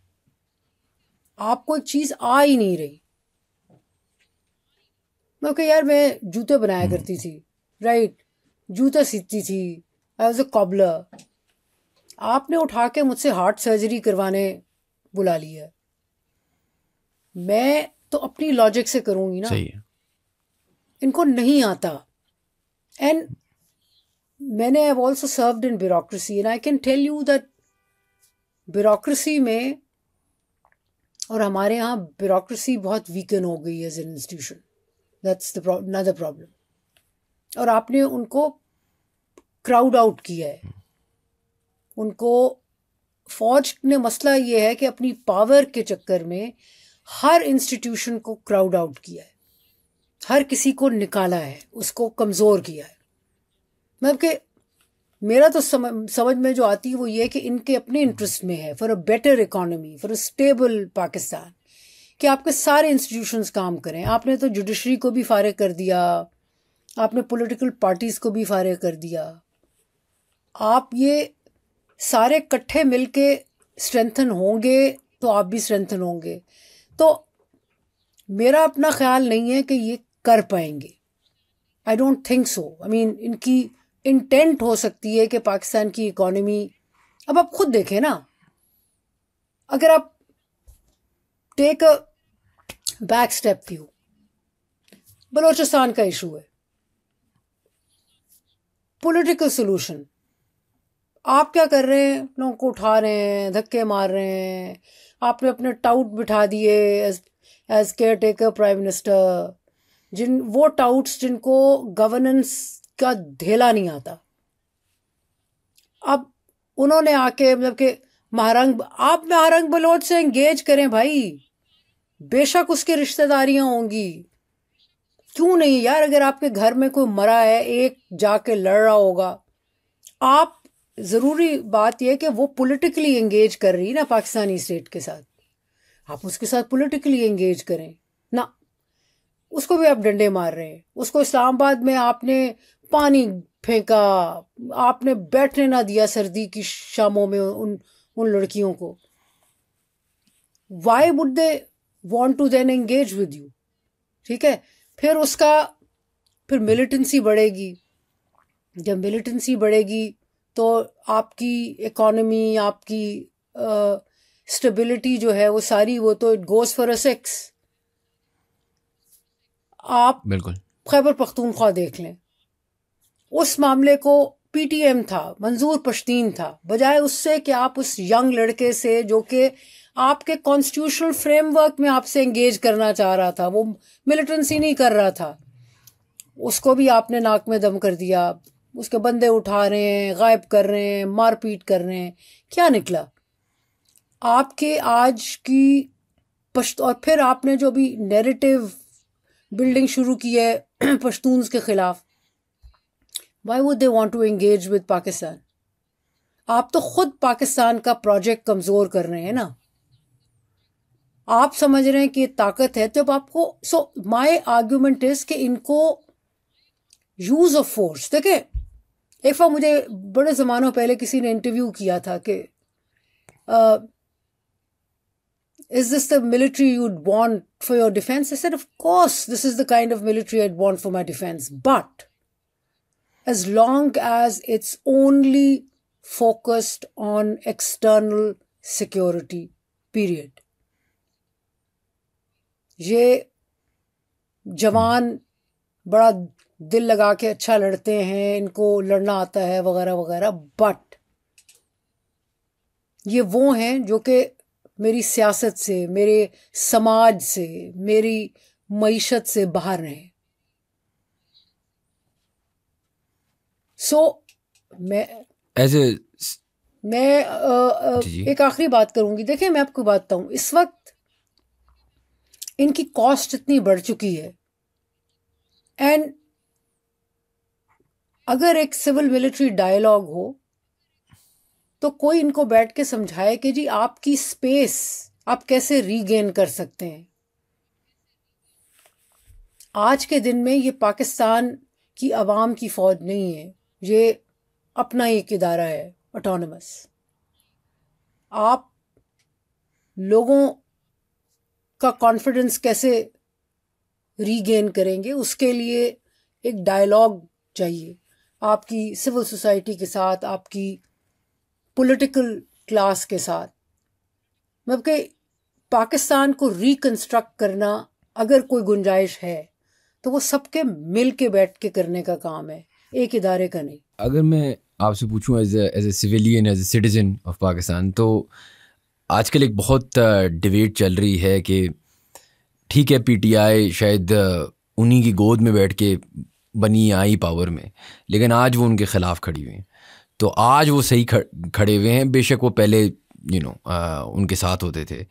आपको एक चीज़ आ ही नहीं रही। मैं कहा यार मैं जूते बनाया करती थी, राइट, जूते सीती थी, आई वॉज अ कॉबलर। आपने उठा के मुझसे हार्ट सर्जरी करवाने बुला लिया, मैं तो अपनी लॉजिक से करूंगी ना। सही है। इनको नहीं आता। एंड मैंने I also served in bureaucracy and I can tell you that bureaucracy में, और हमारे यहाँ ब्यूरोक्रेसी बहुत वीकन हो गई है as an institution, that's the another problem. और आपने उनको क्राउड आउट किया है, उनको फौज ने, मसला ये है कि अपनी पावर के चक्कर में हर इंस्टीट्यूशन को क्राउड आउट किया है, हर किसी को निकाला है, उसको कमज़ोर किया है। मतलब कि मेरा तो समझ में जो आती है वो ये है कि इनके अपने इंटरेस्ट में है, for a better economy, for a stable Pakistan, कि आपके सारे इंस्टीट्यूशंस काम करें। आपने तो जुडिशरी को भी फारिग कर दिया, आपने पॉलिटिकल पार्टीज़ को भी फारिग कर दिया। आप ये सारे इकट्ठे मिलके स्ट्रेंथन होंगे तो आप भी स्ट्रेंथन होंगे। तो मेरा अपना ख्याल नहीं है कि ये कर पाएंगे, I don't think so. I mean इनकी इंटेंट हो सकती है कि पाकिस्तान की इकोनॉमी, अब आप खुद देखें ना, अगर आप take a back step view, Balochistan का इशू है, पॉलिटिकल सोल्यूशन, आप क्या कर रहे हैं? लोगों को उठा रहे हैं, धक्के मार रहे हैं, आपने अपने टाउट बिठा दिए as caretaker prime minister, वो टाउट्स जिनको गवर्नेंस का धेला नहीं आता। अब उन्होंने आके मतलब कि आप महारंग बलोच से एंगेज करें भाई, बेशक उसकी रिश्तेदारियां होंगी, क्यों नहीं यार। अगर आपके घर में कोई मरा है, एक जाके लड़ रहा होगा, आप, ज़रूरी बात यह कि वो पॉलिटिकली एंगेज कर रही है ना पाकिस्तानी स्टेट के साथ, आप उसके साथ पॉलिटिकली एंगेज करें ना। उसको भी आप डंडे मार रहे हैं, उसको इस्लामाबाद में आपने पानी फेंका, आपने बैठने ना दिया सर्दी की शामों में उन लड़कियों को। Why would they want to then engage with you? ठीक है, फिर मिलिटेंसी बढ़ेगी। जब मिलिटेंसी बढ़ेगी तो आपकी इकोनॉमी, आपकी स्टेबिलिटी जो है वो सारी, वो तो it goes for a six. आप बिल्कुल खैबर पख्तूनख्वा देख लें, उस मामले को पीटीएम था, मंजूर पश्तीन था, बजाय उससे कि आप उस यंग लड़के से जो कि आपके कॉन्स्टिट्यूशनल फ्रेमवर्क में आपसे एंगेज करना चाह रहा था, वो मिलिटेंसी नहीं कर रहा था, उसको भी आपने नाक में दम कर दिया, उसके बंदे उठा रहे हैं, गायब कर रहे हैं, मारपीट कर रहे हैं। क्या निकला आपके आज की और फिर आपने जो भी नैरेटिव बिल्डिंग शुरू की है पश्तून्स के खिलाफ, why would they want to engage with Pakistan? आप तो खुद पाकिस्तान का प्रोजेक्ट कमज़ोर कर रहे हैं ना। आप समझ रहे हैं कि ताकत है, तो आपको, सो माय आर्ग्यूमेंट इज कि इनको यूज ऑफ फोर्स, देखे एक बार मुझे बड़े ज़मानों पहले किसी ने इंटरव्यू किया था कि is this the military you'd want for your defense? I said, of course, this is the kind of military I'd want for my defense. But as long as it's only focused on external security, period. ये जवान बड़ा दिल लगा के अच्छा लड़ते हैं, इनको लड़ना आता है वगैरह वगैरह, बट ये वो हैं जो कि मेरी सियासत से, मेरे समाज से, मेरी मईशत से बाहर रहें। मैं एक आखिरी बात करूंगी। देखिए, मैं आपको बात बताऊं, इस वक्त इनकी कॉस्ट इतनी बढ़ चुकी है, एंड अगर एक सिविल मिलिट्री डायलॉग हो तो कोई इनको बैठ के समझाए कि जी आपकी स्पेस आप कैसे रीगेन कर सकते हैं। आज के दिन में ये पाकिस्तान की आवाम की फौज नहीं है, ये अपना एक इदारा है, ऑटोनमस। आप लोगों का कॉन्फिडेंस कैसे रीगेन करेंगे, उसके लिए एक डायलॉग चाहिए आपकी सिविल सोसाइटी के साथ, आपकी पॉलिटिकल क्लास के साथ। मतलब कि पाकिस्तान को रिकंस्ट्रक्ट करना अगर कोई गुंजाइश है तो वो सबके मिल के बैठ के करने का काम है, एक इदारे का नहीं। अगर मैं आपसे पूछूं as a civilian, as a citizen of Pakistan, तो आजकल एक बहुत डिबेट चल रही है कि ठीक है, पीटीआई शायद उन्हीं की गोद में बैठ के बनी आई पावर में, लेकिन आज वो उनके ख़िलाफ़ खड़ी हुई हैं। तो आज वो सही खड़े हुए हैं, बेशक वो पहले उनके साथ होते थे।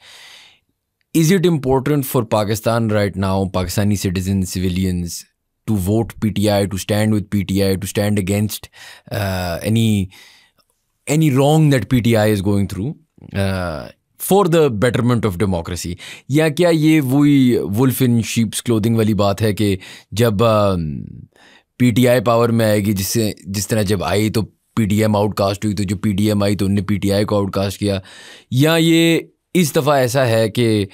Is it important for Pakistan right now, Pakistani citizens, civilians, to vote PTI, to stand with PTI, to stand against any wrong that PTI is going through for the betterment of democracy? या क्या ये वही wolf in sheep's clothing वाली बात है कि जब PTI पावर में आएगी, जिस तरह जब आई तो PDM आउटकास्ट हुई, तो जो PDM आई तो उनने PTI को आउटकास्ट किया, या ये इस दफ़ा ऐसा है कि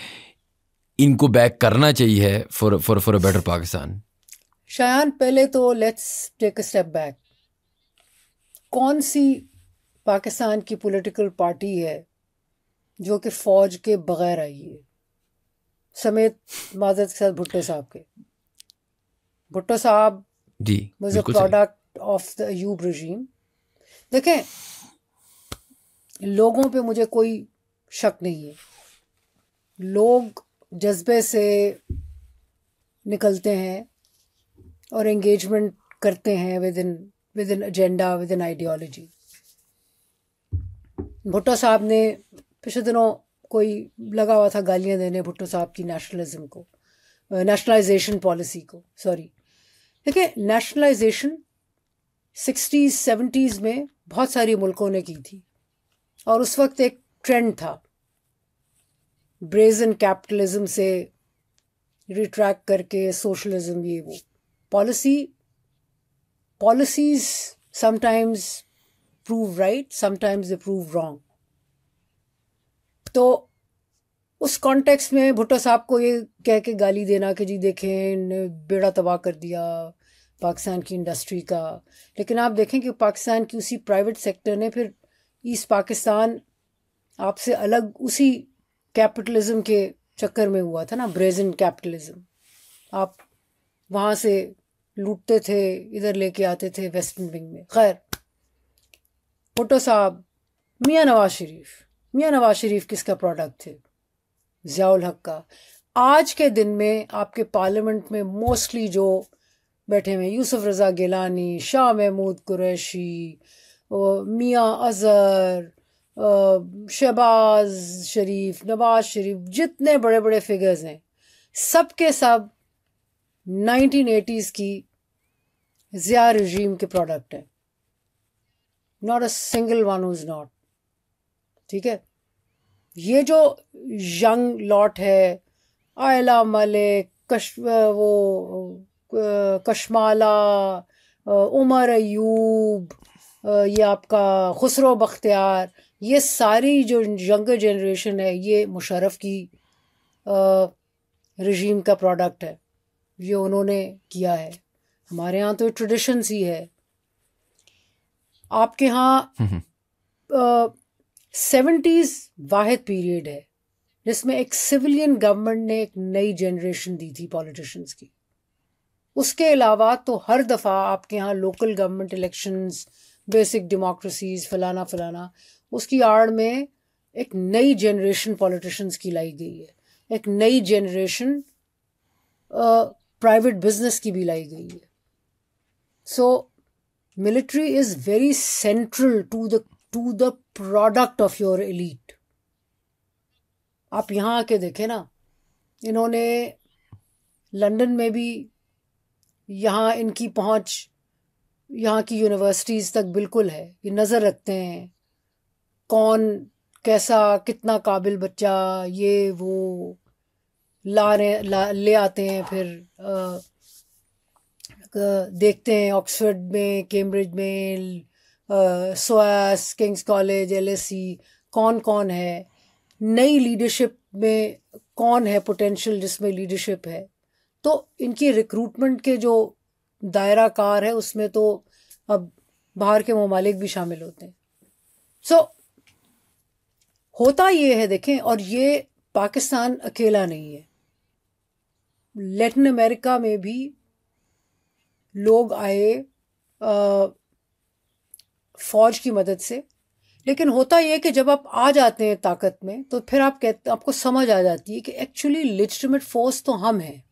इनको बैक करना चाहिए for a better Pakistan? Shayan, पहले तो let's take a step back. कौन सी पाकिस्तान की पॉलिटिकल पार्टी है जो कि फौज के बगैर आई है, समेत माजरत के साथ भुट्टो साहब के? भुट्टो साहब जी was a product of the Ayub regime. देखें, लोगों पे मुझे कोई शक नहीं है, लोग जज्बे से निकलते हैं और एंगेजमेंट करते हैं with in agenda, with in ideology. Bhutto साहब ने पिछले दिनों कोई लगा हुआ था गालियां देने भुट्टो साहब की नेशनलिज्म को, नेशनलाइजेशन पॉलिसी को, सॉरी। देखिए, नेशनलाइजेशन 60s 70s में बहुत सारी मुल्कों ने की थी, और उस वक्त एक ट्रेंड था ब्रेजन कैपिटलिज्म से रिट्रैक्ट करके सोशलिज्म, ये वो policies sometimes prove right, sometimes they prove wrong. तो उस कॉन्टेक्स्ट में भुट्टो साहब को ये कह के गाली देना कि जी देखें बेड़ा तबाह कर दिया पाकिस्तान की इंडस्ट्री का, लेकिन आप देखें कि पाकिस्तान की उसी प्राइवेट सेक्टर ने फिर ईस्ट पाकिस्तान आपसे अलग उसी कैपिटलिज्म के चक्कर में हुआ था ना, ब्रेजन कैपिटलिज्म। आप वहाँ से लूटते थे, इधर लेके आते थे वेस्टर्न विंग में। खैर, भुट्टो साहब, मियाँ नवाज शरीफ किसका प्रोडक्ट थे? ज़ियाउल हक का। आज के दिन में आपके पार्लियामेंट में मोस्टली जो बैठे हुए, यूसुफ रज़ा गिलानी, शाह महमूद कुरैशी, मियाँ अज़हर, शहबाज शरीफ, नवाज शरीफ, जितने बड़े बड़े फिगर्स हैं, सब के सब 1980s की ज़िया रजीम के प्रोडक्ट हैं। Not a single one who's not. ठीक है, ये जो यंग लॉट है, आयला मलिक, कशमाला, उमर अयूब, ये आपका खुसरो बख्तियार, ये सारी जो यंगर जनरेशन है, ये मुशर्रफ की रजीम का प्रोडक्ट है, ये उन्होंने किया है। हमारे यहाँ तो ट्रेडिशंस ही है। आपके यहाँ 70s वाहिद पीरियड है जिसमें एक सिविलियन गवर्नमेंट ने एक नई जनरेशन दी थी पॉलिटिशियंस की। उसके अलावा तो हर दफ़ा आपके यहाँ local government elections, basic democracies, फलाना फलाना, उसकी आड़ में एक नई जनरेशन पॉलिटिशियंस की लाई गई है, एक नई जनरेशन प्राइवेट बिजनेस की भी लाई गई है. So military is very central to the product of your elite. आप यहाँ आके देखें ना, इन्होंने लंदन में भी, यहाँ इनकी पहुंच यहाँ की यूनिवर्सिटीज़ तक बिल्कुल है. ये नज़र रखते हैं कौन कैसा कितना काबिल बच्चा, ये वो ले आते हैं. फिर देखते हैं ऑक्सफोर्ड में, कैम्ब्रिज में, सोयास, किंग्स कॉलेज, LSE, कौन कौन है नई लीडरशिप में, कौन है पोटेंशियल जिसमें लीडरशिप है. तो इनकी रिक्रूटमेंट के जो दायरा कार है उसमें तो अब बाहर के ममालिक भी शामिल होते हैं. सो होता ये है देखें, और ये पाकिस्तान अकेला नहीं है. लैटिन अमेरिका में भी लोग आए फौज की मदद से. लेकिन होता यह कि जब आप आ जाते हैं ताकत में, तो फिर आपको समझ आ जाती है कि एक्चुअली लेजिटिमेट फोर्स तो हम हैं,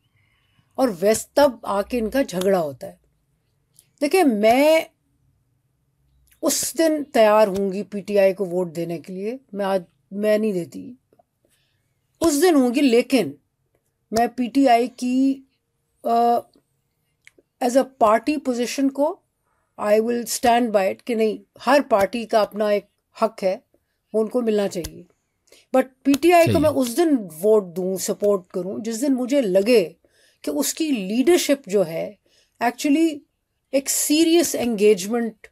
और वेस्ट तब आके इनका झगड़ा होता है. देखिए, मैं उस दिन तैयार होंगी PTI को वोट देने के लिए. मैं नहीं देती, उस दिन होंगी. लेकिन मैं PTI की एज अ पार्टी पोजीशन को I will stand by it कि नहीं, हर पार्टी का अपना एक हक है, वो उनको मिलना चाहिए. बट PTI को मैं उस दिन वोट दूं, सपोर्ट करूं, जिस दिन मुझे लगे कि उसकी लीडरशिप जो है एक्चुअली एक सीरियस एंगेजमेंट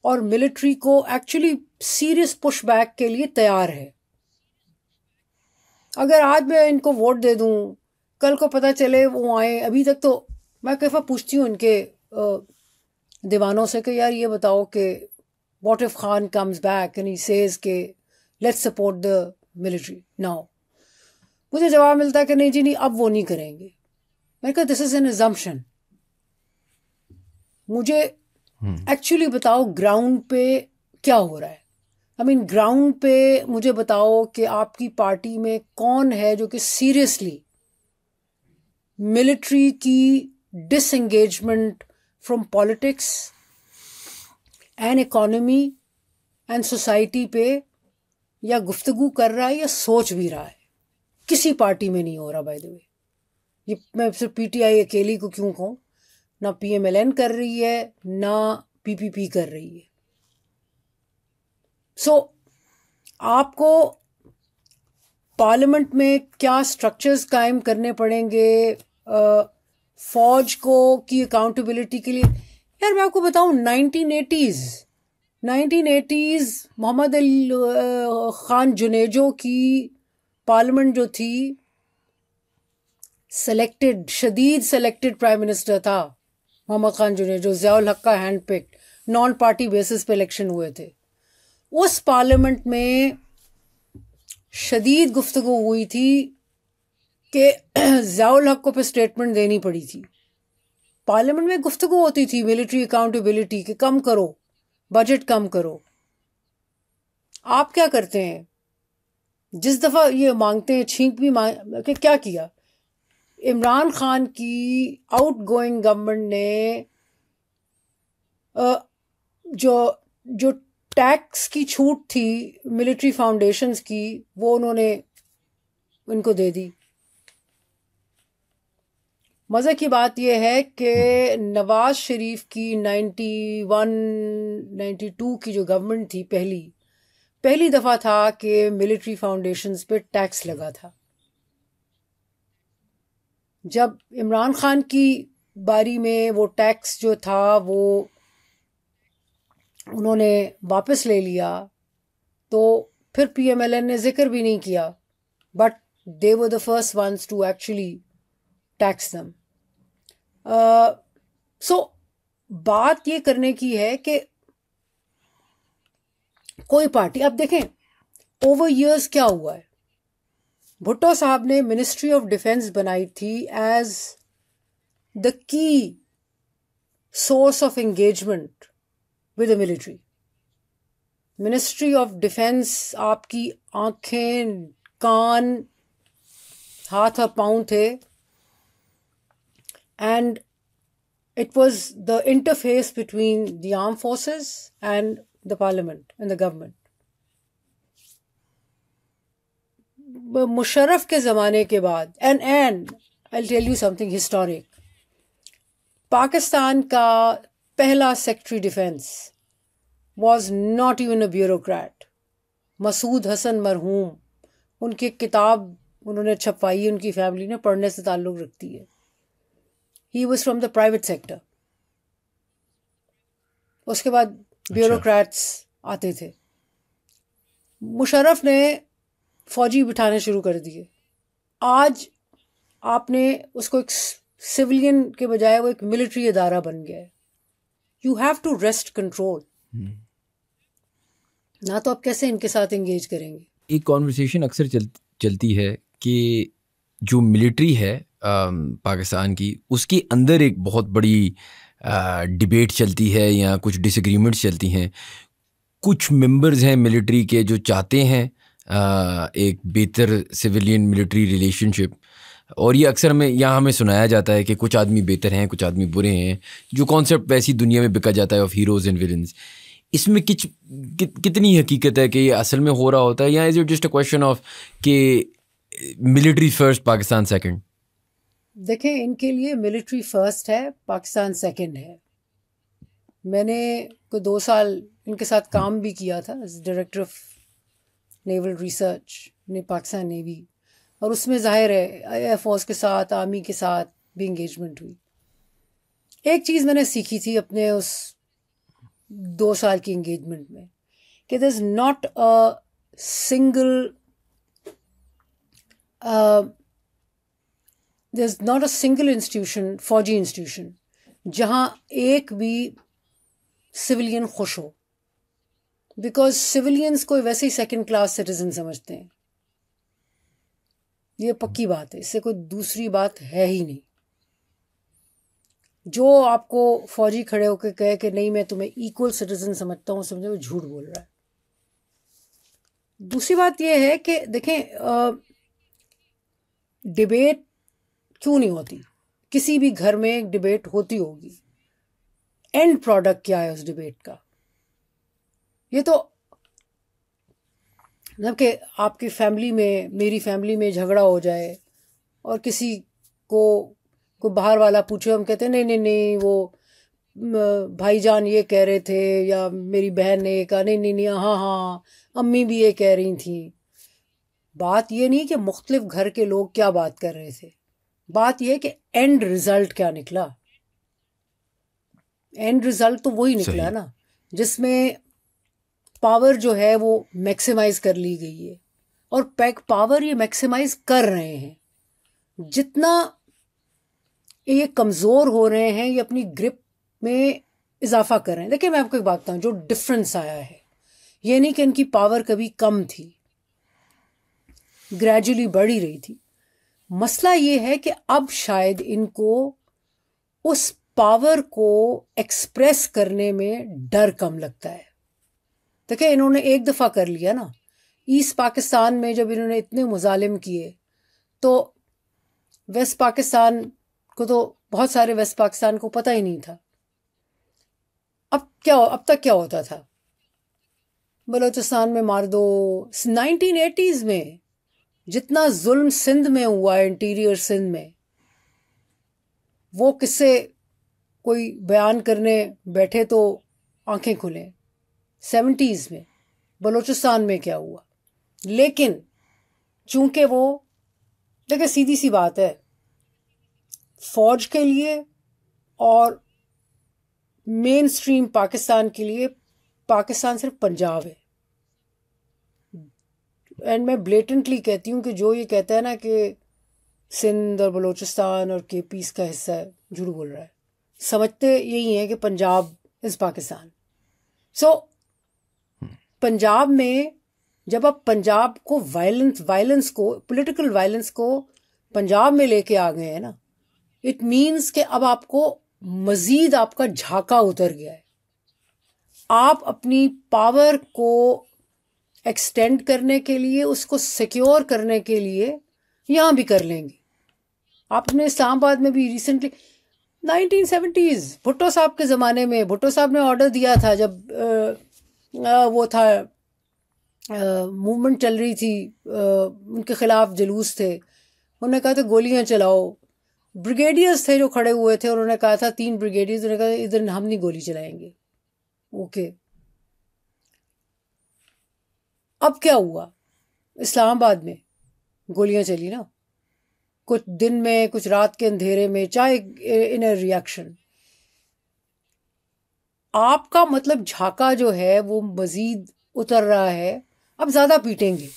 और मिलिट्री को एक्चुअली सीरियस पुश बैक के लिए तैयार है. अगर आज मैं इनको वोट दे दूं, कल को पता चले वो आए. अभी तक तो मैं कई बार पूछती हूँ इनके दीवानों से कि यार ये बताओ कि what if Khan comes back and he says के let's support the military now. मुझे जवाब मिलता है कि नहीं जी, नहीं, अब वो नहीं करेंगे. मैंने कहा दिस इज एन अजम्पशन. मुझे एक्चुअली बताओ ग्राउंड पे क्या हो रहा है. आई मीन ग्राउंड पे मुझे बताओ कि आपकी पार्टी में कौन है जो कि सीरियसली मिलिट्री की disengagement from politics and economy and society पे या गुफ्तगू कर रहा है या सोच भी रहा है. किसी पार्टी में नहीं हो रहा. बाय द वे, ये मैं सिर्फ PTI अकेली को क्यों कहूँ, ना PMLN कर रही है, ना PPP कर रही है. सो आपको पार्लियामेंट में क्या स्ट्रक्चर्स कायम करने पड़ेंगे फौज को की अकाउंटेबिलिटी के लिए. यार मैं आपको बताऊं, 1980s मोहम्मद अली खान जुनेजो की पार्लियामेंट जो थी, शदीद सेलेक्टेड प्राइम मिनिस्टर था मोहम्मद खान जुनेजो. ज़ियाउल हक का hand picked, non party basis पे इलेक्शन हुए थे. उस पार्लियामेंट में शदीद गुफ्तगू हुई थी कि ज़ियाउल हक को पे स्टेटमेंट देनी पड़ी थी. पार्लियामेंट में गुफ्तगू होती थी मिलिट्री अकाउंटेबिलिटी कि कम करो, बजट कम करो. आप क्या करते हैं, जिस दफ़ा ये मांगते हैं छींक भी मांग कि क्या किया. इमरान खान की आउटगोइंग गवर्नमेंट ने जो टैक्स की छूट थी मिलिट्री फाउंडेशंस की, वो उन्होंने उनको दे दी. मज़े की बात यह है कि नवाज शरीफ की 91-92 की जो गवर्नमेंट थी, पहली दफ़ा था कि मिलिट्री फाउंडेशंस पे टैक्स लगा था. जब इमरान खान की बारी में वो टैक्स जो था वो उन्होंने वापस ले लिया, तो फिर PMLN ने जिक्र भी नहीं किया. But they were the first ones to actually tax them. So बात ये करने की है कि कोई पार्टी, अब देखें ओवर ईयर्स क्या हुआ है. भुट्टो साहब ने मिनिस्ट्री ऑफ डिफेंस बनाई थी as the key source of engagement with the military. Ministry of defence आपकी आंखें, कान, हाथ और पांव थे, and it was the interface between the armed forces and the parliament and the government. Musharraf के ज़माने के बाद, and I'll tell you something historic. Pakistan का पहला secretary defence was not even a bureaucrat. Masood Hasan मरहूम, उनकी किताब उन्होंने छपवाई, उनकी फैमिली ने पढ़ने से ताल्लुक़ रखती है. He was from the private sector. उसके बाद ब्यूरोक्रेट्स आते थे. मुशर्रफ ने फौजी बिठाने शुरू कर दिए. आज आपने उसको एक सिविलियन के बजाय वो एक मिलिट्री इदारा बन गया है. You have to wrest control. ना तो आप कैसे इनके साथ एंगेज करेंगे. एक कॉन्वर्सेशन अक्सर चलती है कि जो मिलिट्री है पाकिस्तान की, उसके अंदर एक बहुत बड़ी डिबेट चलती है या कुछ डिसएग्रीमेंट्स चलती हैं. कुछ मेंबर्स हैं मिलिट्री के जो चाहते हैं एक बेहतर सिविलियन मिलिट्री रिलेशनशिप, और ये अक्सर हमें सुनाया जाता है कि कुछ आदमी बेहतर हैं, कुछ आदमी बुरे हैं, जो कॉन्सेप्ट वैसी दुनिया में बिका जाता है ऑफ हीरोज़ एंड विलन्स. इसमें कितनी हकीकत है कि ये असल में हो रहा होता है, या is it just a question of कि मिलिट्री फर्स्ट पाकिस्तान सेकंड? देखें, इनके लिए मिलिट्री फर्स्ट है, पाकिस्तान सेकंड है. मैंने कोई 2 साल इनके साथ काम भी किया था as director of naval research ने पाकिस्तान नेवी, और उसमें जाहिर है एयरफोर्स के साथ, आर्मी के साथ भी इंगेजमेंट हुई. एक चीज़ मैंने सीखी थी अपने उस 2 साल की इंगेजमेंट में कि there is not a single there's not a single institution, फौजी इंस्टीट्यूशन, जहाँ एक भी सिविलियन खुश हो. बिकॉज सिविलियंस को वैसे ही सेकंड क्लास सिटीजन समझते हैं. ये पक्की बात है, इससे कोई दूसरी बात है ही नहीं. जो आपको फौजी खड़े होकर कहे कि नहीं मैं तुम्हें इक्वल सिटीजन समझता हूँ, समझे वो झूठ बोल रहा है. दूसरी बात यह है कि देखें, डिबेट क्यों नहीं होती. किसी भी घर में एक डिबेट होती होगी. एंड प्रोडक्ट क्या है उस डिबेट का? ये तो मतलब कि आपकी फैमिली में, मेरी फैमिली में झगड़ा हो जाए और किसी को कोई बाहर वाला पूछे, हम कहते हैं नहीं नहीं नहीं वो भाईजान ये कह रहे थे, या मेरी बहन ने ये कहा, नहीं नहीं नहीं हाँ हाँ अम्मी भी ये कह रही थी. बात ये नहीं कि मुख्तलिफ घर के लोग क्या बात कर रहे थे, बात यह कि एंड रिजल्ट क्या निकला. एंड रिजल्ट तो वही निकला ना जिसमें पावर जो है वो मैक्सिमाइज कर ली गई है, और पावर ये मैक्सिमाइज कर रहे हैं. जितना ये कमज़ोर हो रहे हैं, ये अपनी ग्रिप में इजाफा कर रहे हैं. देखिए मैं आपको एक बात बताऊं, जो डिफरेंस आया है, ये नहीं कि इनकी पावर कभी कम थी, ग्रेजुअली बढ़ ही रही थी. मसला ये है कि अब शायद इनको उस पावर को एक्सप्रेस करने में डर कम लगता है. देखिए इन्होंने एक दफ़ा कर लिया ना ईस्ट पाकिस्तान में, जब इन्होंने इतने मुजालिम किए तो वेस्ट पाकिस्तान को, तो बहुत सारे वेस्ट पाकिस्तान को पता ही नहीं था. अब तक क्या होता था, बलोचिस्तान में मार दो. 1980s में जितना जुल्म सिंध में हुआ है, इंटीरियर सिंध में, वो किससे कोई बयान करने बैठे तो आंखें खुलें. 70s में बलोचिस्तान में क्या हुआ. लेकिन चूंकि वो, देखिए सीधी सी बात है, फौज के लिए और मेन स्ट्रीम पाकिस्तान के लिए पाकिस्तान सिर्फ पंजाब है. एंड मैं ब्लेटेंटली कहती हूँ कि जो ये कहता है ना कि सिंध और बलोचिस्तान और केपी इसका हिस्सा है, झूठ बोल रहा है. समझते यही है कि पंजाब इज़ पाकिस्तान. सो पंजाब में जब आप पंजाब को वायलेंस को, पॉलिटिकल वायलेंस को पंजाब में लेके आ गए हैं ना, इट मीन्स कि अब आपको मज़ीद आपका झाका उतर गया है. आप अपनी पावर को एक्सटेंड करने के लिए, उसको सिक्योर करने के लिए यहाँ भी कर लेंगे। आपने इस्लामाबाद में भी रिसेंटली 1970s भुट्टो साहब के ज़माने में भुट्टो साहब ने ऑर्डर दिया था, जब वो था मूवमेंट चल रही थी, उनके खिलाफ जुलूस थे, उन्होंने कहा था गोलियां चलाओ। ब्रिगेडियर्स थे जो खड़े हुए थे, उन्होंने कहा था 3 ब्रिगेडियर्स, उन्होंने कहा इधर हम नहीं गोली चलाएंगे। ओके, अब क्या हुआ? इस्लामाबाद में गोलियां चली ना, कुछ दिन में, कुछ रात के अंधेरे में, चाहे इन अ रिएक्शन। आपका मतलब झाका जो है वो मजीद उतर रहा है, अब ज़्यादा पीटेंगे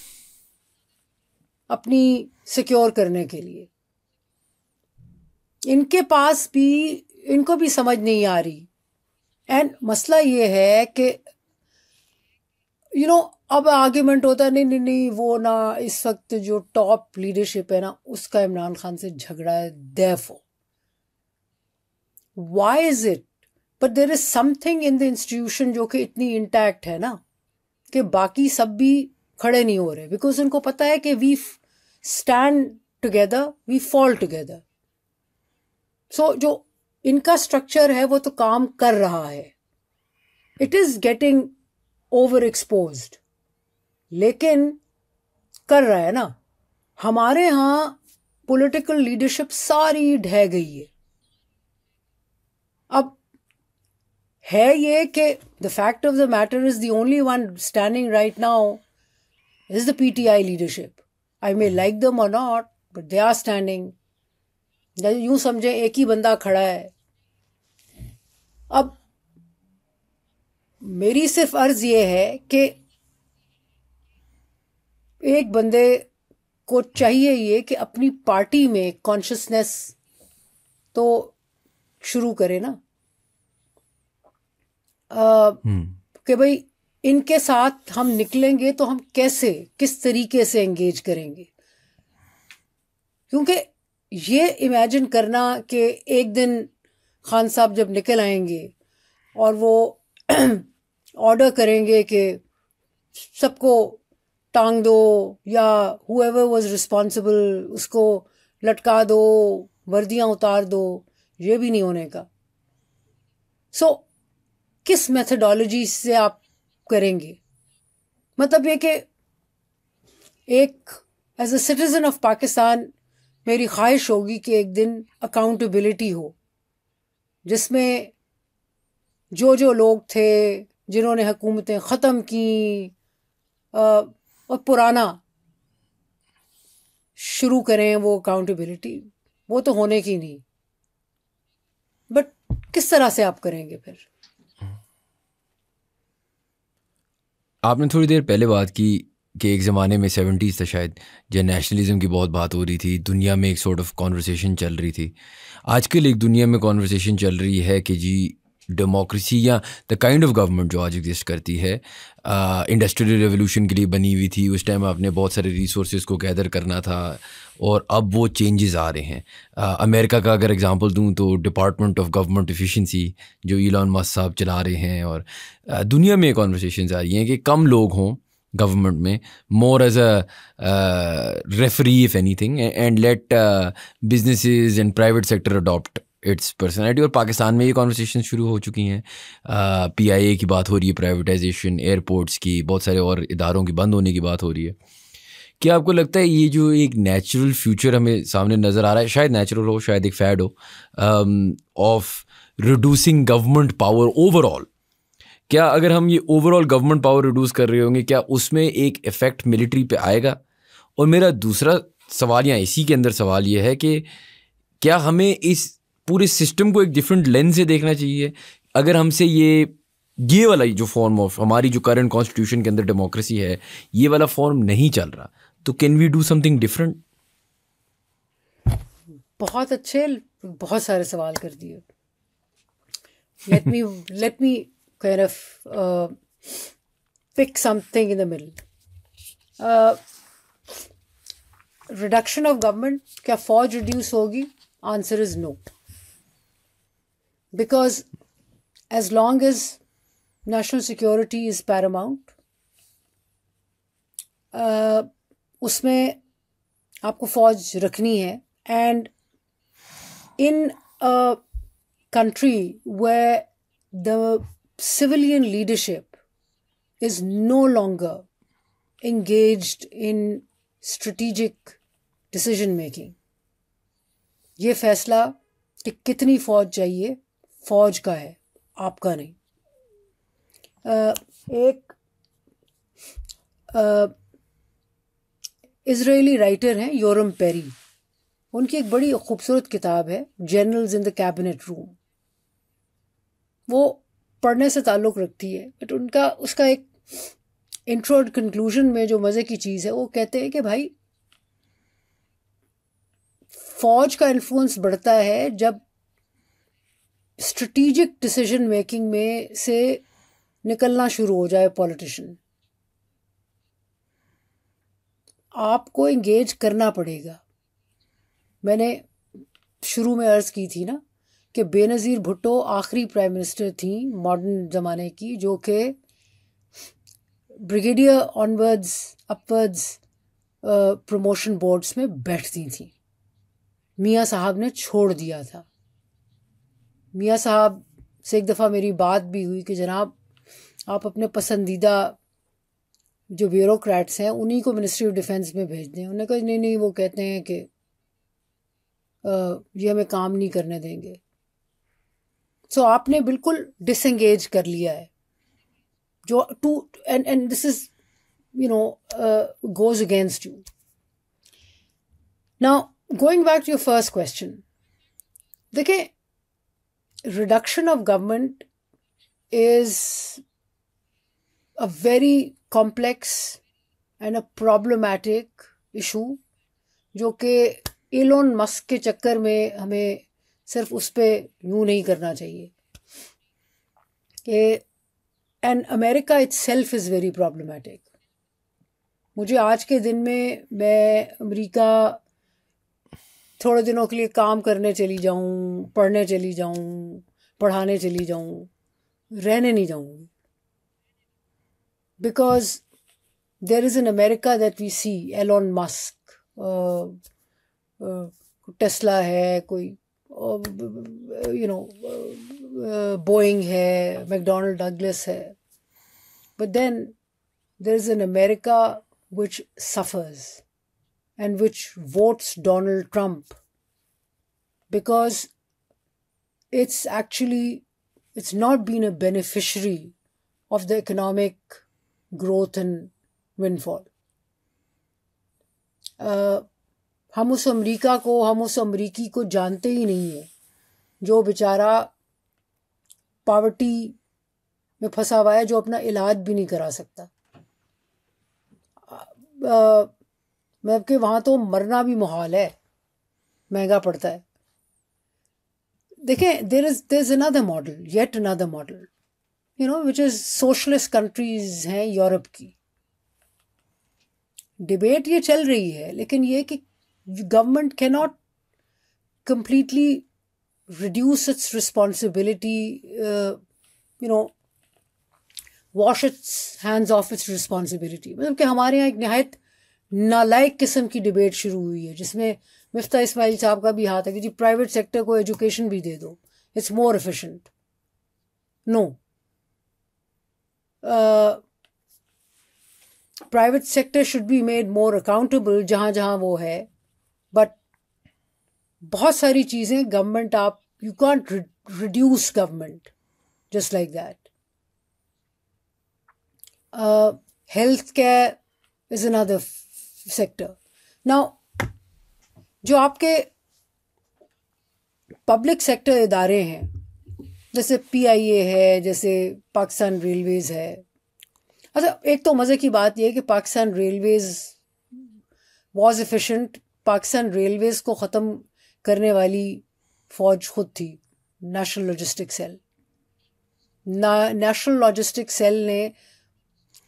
अपनी सिक्योर करने के लिए। इनके पास भी, इनको भी समझ नहीं आ रही। एंड मसला ये है कि अब आर्ग्यूमेंट होता है, नहीं नहीं नहीं, वो ना इस वक्त जो टॉप लीडरशिप है ना, उसका इमरान खान से झगड़ा है, therefore why is it? But there is something in the institution जो कि इतनी इंटैक्ट है ना, कि बाकी सब भी खड़े नहीं हो रहे, बिकॉज उनको पता है कि we stand together, we fall together. So जो इनका स्ट्रक्चर है वो तो काम कर रहा है, it is getting over exposed, लेकिन कर रहा है ना। हमारे यहाँ पॉलिटिकल लीडरशिप सारी ढह गई है। अब है ये कि the fact of the matter is the only one standing right now is the PTI leadership. I may like them और not, but they are standing. यूं समझे एक ही बंदा खड़ा है। अब मेरी सिर्फ अर्ज ये है कि एक बंदे को चाहिए ये कि अपनी पार्टी में कॉन्शियसनेस तो शुरू करे ना, कि भाई इनके साथ हम निकलेंगे तो हम कैसे, किस तरीके से एंगेज करेंगे। क्योंकि ये इमेजिन करना कि एक दिन खान साहब जब निकल आएंगे और वो ऑर्डर करेंगे कि सबको टांग दो, या हुएवर वाज रिस्पॉन्सिबल उसको लटका दो, वर्दियां उतार दो, ये भी नहीं होने का। सो किस मेथडोलॉजी से आप करेंगे? मतलब ये कि एक as a citizen of Pakistan मेरी ख्वाहिश होगी कि एक दिन अकाउंटेबिलिटी हो, जिसमें जो जो लोग थे जिन्होंने हुकूमतें ख़त्म की और पुराना शुरू करें वो अकाउंटेबिलिटी, वो तो होने की नहीं। बट किस तरह से आप करेंगे फिर? आपने थोड़ी देर पहले बात की कि एक ज़माने में 70s था शायद, जब नेशनलिज्म की बहुत बात हो रही थी, दुनिया में एक सॉर्ट ऑफ कॉन्वर्सेशन चल रही थी। आजकल एक दुनिया में कॉन्वर्सेशन चल रही है कि जी डेमोक्रेसी या द काइंड ऑफ गवर्नमेंट जो आज एग्जिस्ट करती है इंडस्ट्रियल रेवोल्यूशन के लिए बनी हुई थी। उस टाइम आपने बहुत सारे रिसोर्सेज को गैदर करना था, और अब वो चेंजेस आ रहे हैं। अमेरिका का अगर एग्जांपल दूं तो डिपार्टमेंट ऑफ गवर्नमेंट एफिशिएंसी जो इलॉन मस्क साहब चला रहे हैं, और दुनिया में कॉन्वर्सेशंस आ रही हैं कि कम लोग हों गवर्नमेंट में, more as a referee if anything, and let businesses and private sector adopt its personality. और पाकिस्तान में ये कॉन्वर्सेशन शुरू हो चुकी हैं। PIA की बात हो रही है, प्राइवेटाइजेशन, एयरपोर्ट्स की, बहुत सारे और इदारों की बंद होने की बात हो रही है। क्या आपको लगता है ये जो एक नेचुरल फ्यूचर हमें सामने नज़र आ रहा है, शायद नेचुरल हो, शायद एक फैड हो, of reducing government power overall, क्या अगर हम ये ओवरऑल गवर्नमेंट पावर रिड्यूस कर रहे होंगे, क्या उसमें एक इफ़ेक्ट मिलिट्री पे आएगा? और मेरा दूसरा सवाल या इसी के अंदर सवाल ये है कि क्या हमें इस पूरे सिस्टम को एक डिफरेंट लेंस से देखना चाहिए? अगर हमसे ये वाला जो फॉर्म ऑफ हमारी जो करंट कॉन्स्टिट्यूशन के अंदर डेमोक्रेसी है, ये वाला फॉर्म नहीं चल रहा, तो can we do something different? बहुत अच्छे, बहुत सारे सवाल कर दिए। let me kind of pick something in the middle. Reduction of government, क्या फौज रिड्यूस होगी? Answer is no. Because as long as national security is Paramount. उसमें आपको फौज रखनी है. And in a country where the civilian leadership is no longer engaged in strategic decision making, ये फैसला कि कितनी फौज चाहिए फौज का है, आपका नहीं. एक इजरायली राइटर हैं योरम पेरी. उनकी एक बड़ी खूबसूरत किताब है generals in the cabinet room. वो पढ़ने से ताल्लुक़ रखती है, बट उसका एक इंट्रो एंड कंक्लूजन में जो मज़े की चीज़ है, वो कहते हैं कि भाई फौज का इन्फ्लुएंस बढ़ता है जब स्ट्रेटेजिक डिसीजन मेकिंग में से निकलना शुरू हो जाए पॉलिटिशियन. आपको इंगेज करना पड़ेगा. मैंने शुरू में अर्ज़ की थी ना कि बेनज़ीर भुट्टो आखिरी प्राइम मिनिस्टर थी मॉडर्न ज़माने की जो कि brigadier onwards upwards promotion boards में बैठती थी. मियाँ साहब ने छोड़ दिया था. मियाँ साहब से एक दफ़ा मेरी बात भी हुई कि जनाब आप अपने पसंदीदा जो ब्यूरोक्रेट्स हैं उन्हीं को मिनिस्ट्री ऑफ डिफेंस में भेज दें. उन्होंने कहा नहीं, वो कहते हैं कि ये हमें काम नहीं करने देंगे. सो आपने बिल्कुल डिसएंगेज कर लिया है जो to and this is goes against you. Now going back to your first question, देखिए reduction of government is a very complex and a problematic issue जो कि एलोन मस्क के चक्कर में हमें सिर्फ उस पर यूँ नहीं करना चाहिए कि and America itself is very problematic. मुझे आज के दिन में मैं अमेरिका थोड़े दिनों के लिए काम करने चली जाऊँ, पढ़ने चली जाऊँ, पढ़ाने चली जाऊँ, रहने नहीं जाऊँगी. Because there is an America that we see, Elon Musk, Tesla है, कोई बोइंग है, मैकडोनल्ड डगलस है. But then there is an America which suffers and which votes Donald Trump because it's not been a beneficiary of the economic growth and windfall. हम उस अमरीकी को जानते ही नहीं है जो बेचारा पॉवर्टी में फंसा हुआ है, जो अपना इलाज भी नहीं करा सकता. मैं कि वहाँ तो मरना भी मुहाल है, महंगा पड़ता है. देखें there is another model, yet another model, which is socialist countries हैं यूरोप की. डिबेट ये चल रही है, लेकिन ये कि government cannot completely reduce its responsibility, wash its hands of its responsibility. मतलब कि हमारे यहाँ एक नहायत नालायक किस्म की डिबेट शुरू हुई है जिसमें मिफ्ता इस्माइल साहब का भी हाथ है कि जी प्राइवेट सेक्टर को एजुकेशन भी दे दो, it's more efficient. No, private sector should be made more accountable जहाँ जहाँ वो है. बट बहुत सारी चीज़ें गवर्नमेंट, आप you can't reduce government just like that. Health care is another sector. Now जो आपके पब्लिक सेक्टर इदारे हैं जैसे PIA है, जैसे पाकिस्तान रेलवेज़ है. अच्छा, एक तो मज़े की बात यह है कि Pakistan railways was efficient. Pakistan railways को ख़त्म करने वाली फ़ौज खुद थी, national logistic cell. National logistic cell ने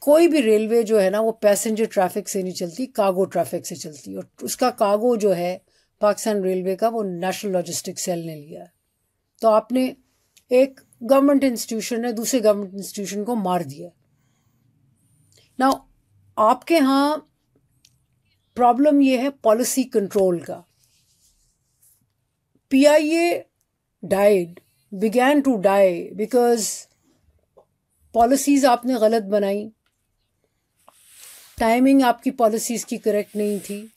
कोई भी रेलवे जो है ना वो पैसेंजर ट्रैफिक से नहीं चलती, कार्गो ट्रैफिक से चलती. और उसका कार्गो जो है पाकिस्तान रेलवे का, वो नेशनल लॉजिस्टिक सेल ने लिया. तो आपने एक गवर्नमेंट इंस्टीट्यूशन ने दूसरे गवर्नमेंट इंस्टीट्यूशन को मार दिया। नाउ आपके यहाँ प्रॉब्लम ये है पॉलिसी कंट्रोल का। PIA began to die because policies आपने गलत बनाई, टाइमिंग आपकी पॉलिसीज की करेक्ट नहीं थी,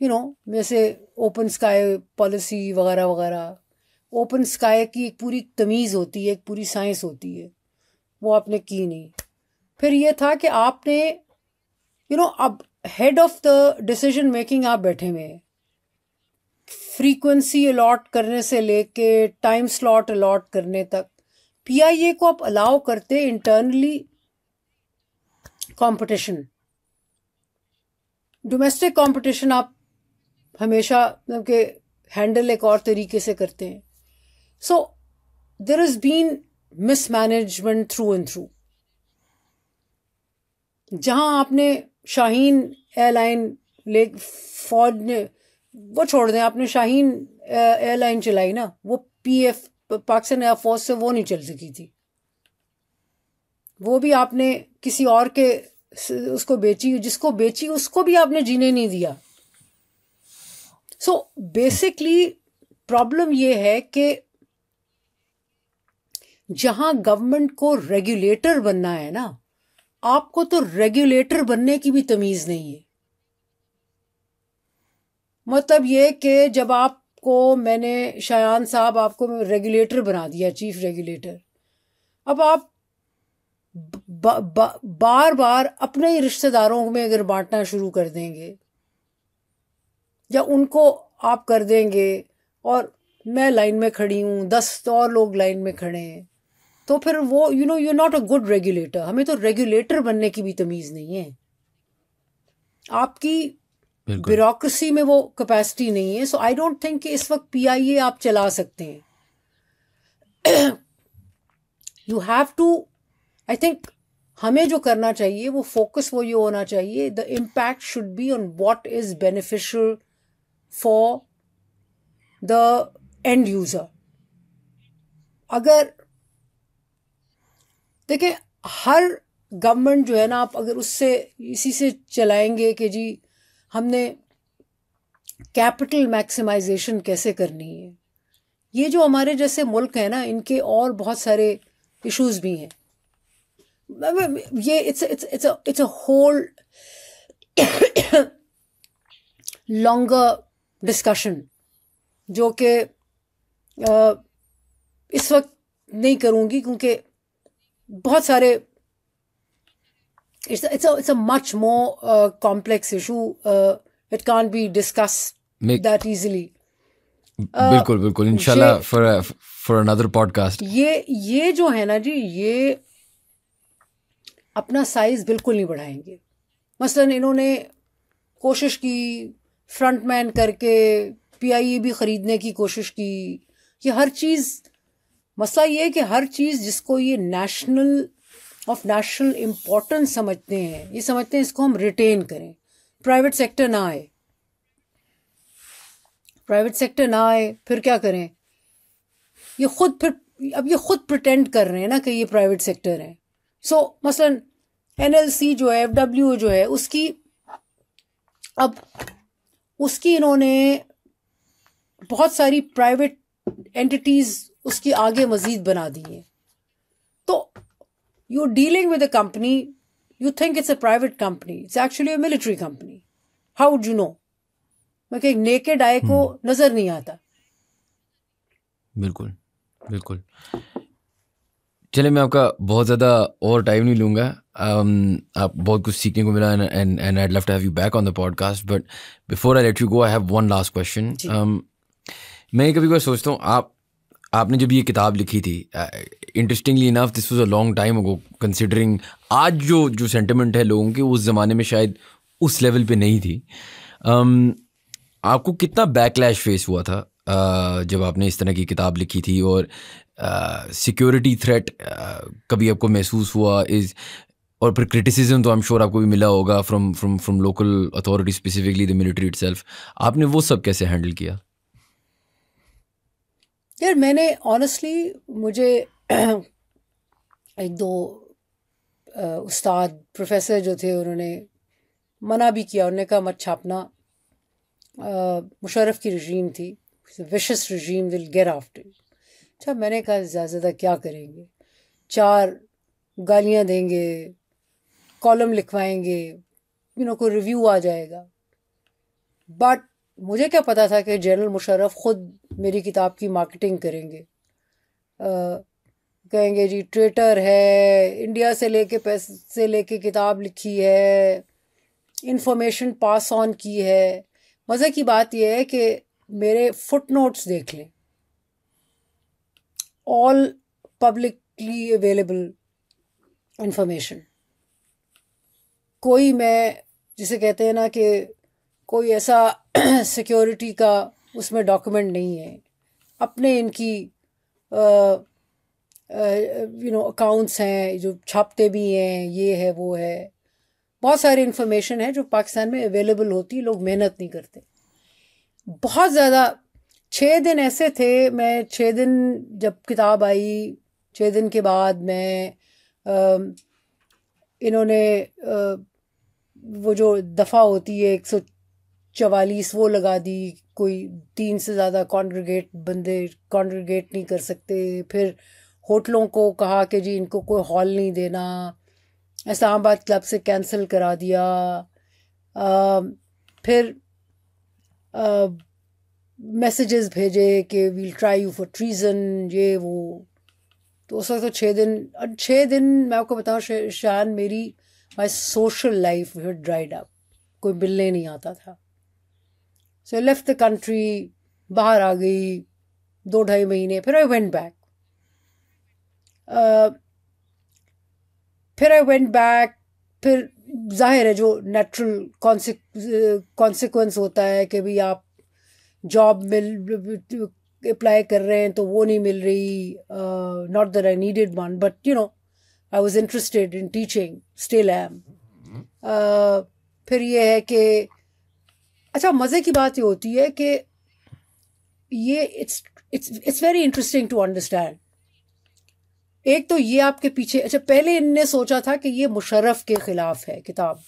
जैसे ओपन स्काई पॉलिसी वगैरह वगैरह। ओपन स्काई की एक पूरी तमीज़ होती है, एक पूरी साइंस होती है, वो आपने की नहीं। फिर ये था कि आपने अब head of the decision making आप बैठे हुए हैं, फ्रीक्वेंसी अलॉट करने से लेके टाइम स्लॉट अलॉट करने तक। PIA को आप अलाउ करते इंटरनली कंपटीशन, डोमेस्टिक कंपटीशन आप हमेशा के हैंडल एक और तरीके से करते हैं। So there has been mismanagement through and through. जहां आपने शाहीन एयरलाइन फौज ने, वो छोड़ दें, आपने शाहीन एयरलाइन चलाई ना, वो PF पाकिस्तान एयरफोर्स से वो नहीं चल सकी थी, वो भी आपने किसी और के उसको बेची, जिसको बेची उसको भी आपने जीने नहीं दिया। सो बेसिकली प्रॉब्लम ये है कि जहां गवर्नमेंट को रेगुलेटर बनना है ना, आपको तो रेगुलेटर बनने की भी तमीज नहीं है। मतलब ये कि जब आपको मैंने, शायान साहब आपको रेगुलेटर बना दिया, चीफ रेगुलेटर, अब आप बार बार अपने ही रिश्तेदारों में अगर बांटना शुरू कर देंगे या उनको आप कर देंगे और मैं लाइन में खड़ी हूँ, 10 और लोग लाइन में खड़े हैं, तो फिर वो you're not a good regulator. हमें तो रेगुलेटर बनने की भी तमीज नहीं है, आपकी ब्यूरोक्रेसी में वो कैपेसिटी नहीं है। सो आई डोंट थिंक कि इस वक्त PIA आप चला सकते हैं। You have to, I think हमें जो करना चाहिए वो फोकस वो ये होना चाहिए, the impact should be on what is beneficial for the end user. अगर देखिए हर गवर्नमेंट जो है ना, आप अगर उससे इसी से चलाएंगे कि जी हमने कैपिटल मैक्सिमाइजेशन कैसे करनी है, ये जो हमारे जैसे मुल्क है ना, इनके और बहुत सारे इश्यूज भी हैं। ये it's a whole longer discussion जो कि इस वक्त नहीं करूँगी, क्योंकि बहुत सारे it's a much more complex issue. It can't be discussed that easily. बिल्कुल बिल्कुल, इंशाल्लाह for another podcast. ये जो है ना जी, ये अपना साइज बिल्कुल नहीं बढ़ाएंगे। मसलन इन्होंने कोशिश की फ्रंटमैन करके PIA भी खरीदने की कोशिश की। ये हर चीज़, मसला ये है कि हर चीज़ जिसको ये नेशनल इम्पोर्टेंस समझते हैं, ये समझते हैं इसको हम रिटेन करें, प्राइवेट सेक्टर ना आए। प्राइवेट सेक्टर ना आए फिर क्या करें, ये खुद प्रिटेंड कर रहे हैं ना कि ये प्राइवेट सेक्टर है। सो मसलन NLC जो है, FWO जो है, उसकी इन्होंने बहुत सारी प्राइवेट एंटिटीज उसकी आगे मजीद बना दी है। तो you're dealing with a company, you think it's a private company, it's actually a military company. How would you know? मतलब एक नेकेड आई को नजर नहीं आता। बिल्कुल बिल्कुल। चले, मैं आपका बहुत ज़्यादा और टाइम नहीं लूँगा। आप बहुत कुछ सीखने को मिला and I'd love to have you back on the podcast, but before I let you go, I have one last question. मैं कभी कभी सोचता हूँ, आपने जब ये किताब लिखी थी, interestingly enough this was a long time ago, considering आज जो सेंटिमेंट है लोगों के, उस ज़माने में शायद उस लेवल पे नहीं थी। आपको कितना बैकलैश फेस हुआ था जब आपने इस तरह की किताब लिखी थी, और सिक्योरिटी थ्रेट कभी आपको महसूस हुआ और फिर क्रिटिसिज्म तो आई एम श्योर आपको भी मिला होगा from local authority, specifically the military itself. आपने वो सब कैसे हैंडल किया? यार मैंने ऑनेस्टली, मुझे एक दो उस्ताद प्रोफेसर जो थे उन्होंने मना भी किया, उन्होंने कहा मत छापना, मुशर्रफ की रजीम थी, विशस रजीम विल गेट आफ्टर। अच्छा, मैंने कहा ज़्यादा क्या करेंगे, 4 गालियाँ देंगे, कॉलम लिखवाएंगे, कोई रिव्यू आ जाएगा। बट मुझे क्या पता था कि जनरल मुशर्रफ खुद मेरी किताब की मार्केटिंग करेंगे, कहेंगे जी ट्रेटर है, इंडिया से लेके पैसे लेके किताब लिखी है, इंफॉर्मेशन पास ऑन की है। मज़े की बात यह है कि मेरे फुट नोट्स देख लें, ऑल पब्लिकली अवेलेबल इंफॉर्मेशन। कोई, मैं जिसे कहते हैं ना कि कोई ऐसा सिक्योरिटी का उसमें डॉक्यूमेंट नहीं है, अपने इनकी अकाउंट्स हैं जो छापते भी हैं, ये है वो है, बहुत सारी इन्फॉर्मेशन है जो पाकिस्तान में अवेलेबल होती है, लोग मेहनत नहीं करते। बहुत ज़्यादा 6 दिन ऐसे थे, मैं 6 दिन जब किताब आई, 6 दिन के बाद मैं इन्होंने वो जो दफ़ा होती है 144 वो लगा दी, कोई 3 से ज़्यादा बंदे कॉन्ग्रीगेट नहीं कर सकते। फिर होटलों को कहा कि जी इनको कोई हॉल नहीं देना, इस्लामाबाद क्लब से कैंसिल करा दिया। फिर मैसेजेस भेजे कि we'll try you for treason, ये वो। तो उस वक्त तो 6 दिन मैं आपको बताऊँ शान, मेरी my social life dried up, कोई मिलने नहीं आता था। सो लेफ्ट द कंट्री, बाहर आ गई 2-2.5 महीने, फिर आई वेंट बैक। फिर जाहिर है जो नेचुरल कॉन्सिक्वेंस होता है कि भाई आप जॉब अप्लाई कर रहे हैं तो वो नहीं मिल रही, not that I needed one, but I was interested in teaching, still am. फिर ये है कि अच्छा, मज़े की बात ये होती है कि ये it's very interesting to understand. एक तो ये आपके पीछे, अच्छा पहले इनने सोचा था कि ये मुशर्रफ के ख़िलाफ़ है किताब,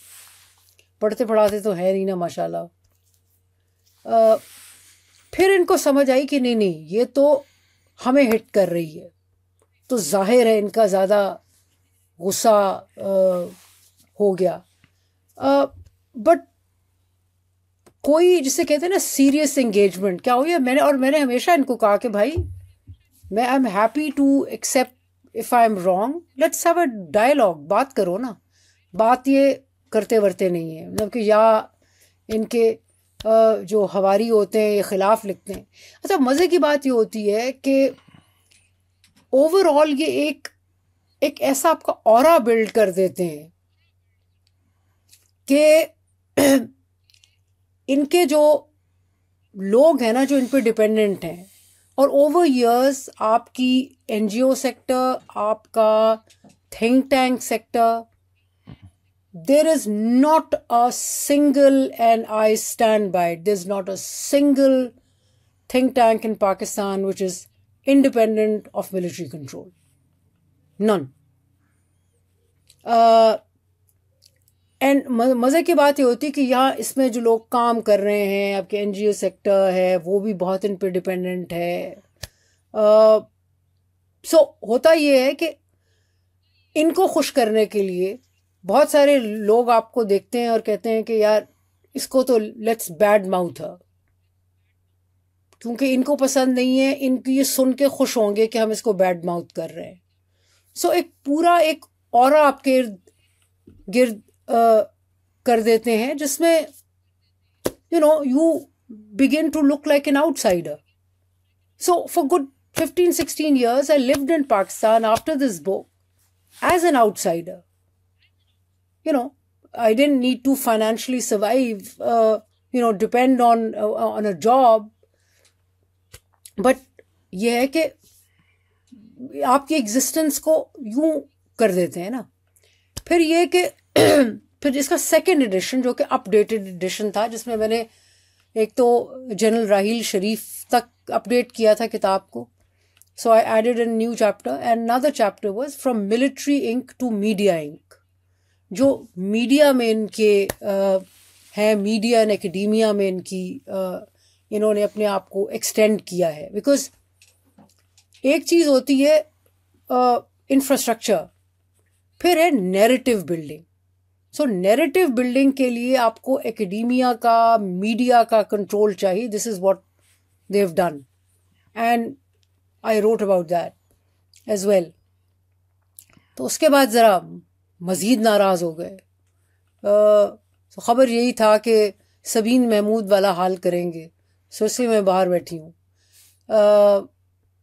पढ़ते पढ़ाते तो है नहीं ना माशाल्लाह। फिर इनको समझ आई कि नहीं ये तो हमें हिट कर रही है, तो जाहिर है इनका ज़्यादा गुस्सा हो गया। बट कोई जिसे कहते हैं ना सीरियस एंगेजमेंट क्या हो गया, मैंने हमेशा इनको कहा कि भाई मैं I am happy to accept if I am wrong, let's have a dialogue, बात करो ना। बात ये करते वरते नहीं है, मतलब कि या इनके जो हवारी होते हैं ये ख़िलाफ़ लिखते हैं। अच्छा, मज़े की बात ये होती है कि ओवरऑल ये एक ऐसा आपका ऑरा बिल्ड कर देते हैं कि इनके जो लोग हैं ना, जो इन पे डिपेंडेंट हैं, और ओवर इयर्स आपकी एनजीओ सेक्टर, आपका think tank sector, there is not a single, and I stand by it, there's not a single think tank in Pakistan which is independent of military control. None. And मज़े की बात ये होती है कि यहाँ इसमें जो लोग काम कर रहे हैं, आपके एनजीओ सेक्टर है वो भी बहुत इन पे डिपेंडेंट है। सो होता ये है कि इनको खुश करने के लिए बहुत सारे लोग आपको देखते हैं और कहते हैं कि यार इसको तो लेट्स बैड माउथ है, क्योंकि इनको पसंद नहीं है, इनको ये सुन के खुश होंगे कि हम इसको बैड माउथ कर रहे हैं। सो एक पूरा एक ऑरा आपके गिर्द कर देते हैं जिसमें you begin to look like an outsider. So for good 15-16 years I lived in Pakistan after this book as an outsider. I didn't need to financially survive, depend on a job. But ये है कि आपकी एग्जिस्टेंस को यूं कर देते हैं ना। फिर ये कि फिर इसका सेकंड एडिशन जो कि अपडेटेड एडिशन था, जिसमें मैंने एक तो जनरल राहील शरीफ तक अपडेट किया था किताब को, So I added a new chapter, and another chapter was from Military Inc. to Media Inc. जो मीडिया में इनके हैं, मीडिया एंड एकेडेमिया में इनकी इन्होंने अपने आप को एक्सटेंड किया है. बिकॉज एक चीज़ होती है इंफ्रास्ट्रक्चर, फिर है narrative building. So narrative building के लिए आपको एकेडेमिया का, मीडिया का कंट्रोल चाहिए. This is what they have done, and I wrote about that as well. तो उसके बाद ज़रा मज़ीद नाराज़ हो गए. तो ख़बर यही था कि सबीन महमूद वाला हाल करेंगे, सो इसलिए मैं बाहर बैठी हूँ.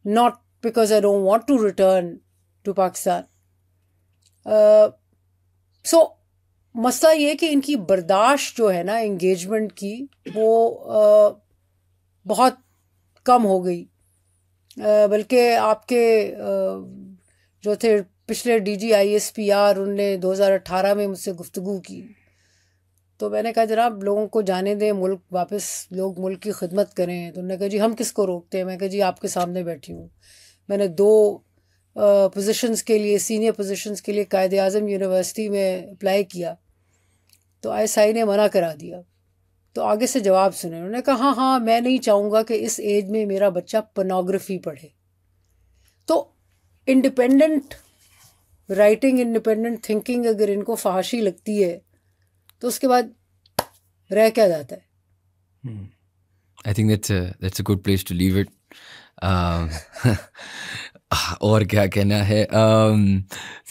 Not because I don't want to return to Pakistan. So मसला ये कि इनकी बर्दाश्त जो है ना इंगेजमेंट की, वो बहुत कम हो गई. बल्कि आपके जो थे पिछले DGISPR, उनने 2018 में मुझसे गुफ्तगू की. तो मैंने कहा जनाब लोगों को जाने दें, मुल्क वापस लोग मुल्क की खिदमत करें. तो उन्होंने कहा जी हम किसको रोकते हैं. मैं कहा जी आपके सामने बैठी हूँ. मैंने 2 पोजीशंस के लिए, सीनियर पोजीशंस के लिए कायद आज़म यूनिवर्सिटी में अप्लाई किया, तो ISI ने मना करा दिया. तो आगे से जवाब सुने. उन्होंने कहा हाँ मैं नहीं चाहूँगा कि इस एज में मेरा बच्चा पोर्नोग्राफी पढ़े. तो इंडिपेंडेंट राइटिंग, इंडिपेंडेंट थिंकिंग अगर इनको फहाशी लगती है तो उसके बाद रह क्या जाता है. I think that's a good place to leave it. और क्या कहना है.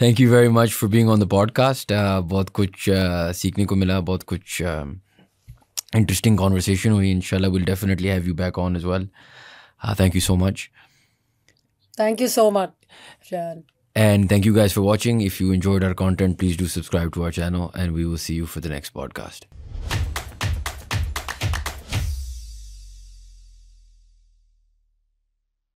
Thank you very much for being on the podcast. बहुत कुछ सीखने को मिला, बहुत कुछ interesting conversation हुई. Inshallah we'll definitely have you back on as well. Thank you so much. Thank you so much, Jan. And thank you guys for watching. If you enjoyed our content, please do subscribe to our channel, and we will see you for the next podcast.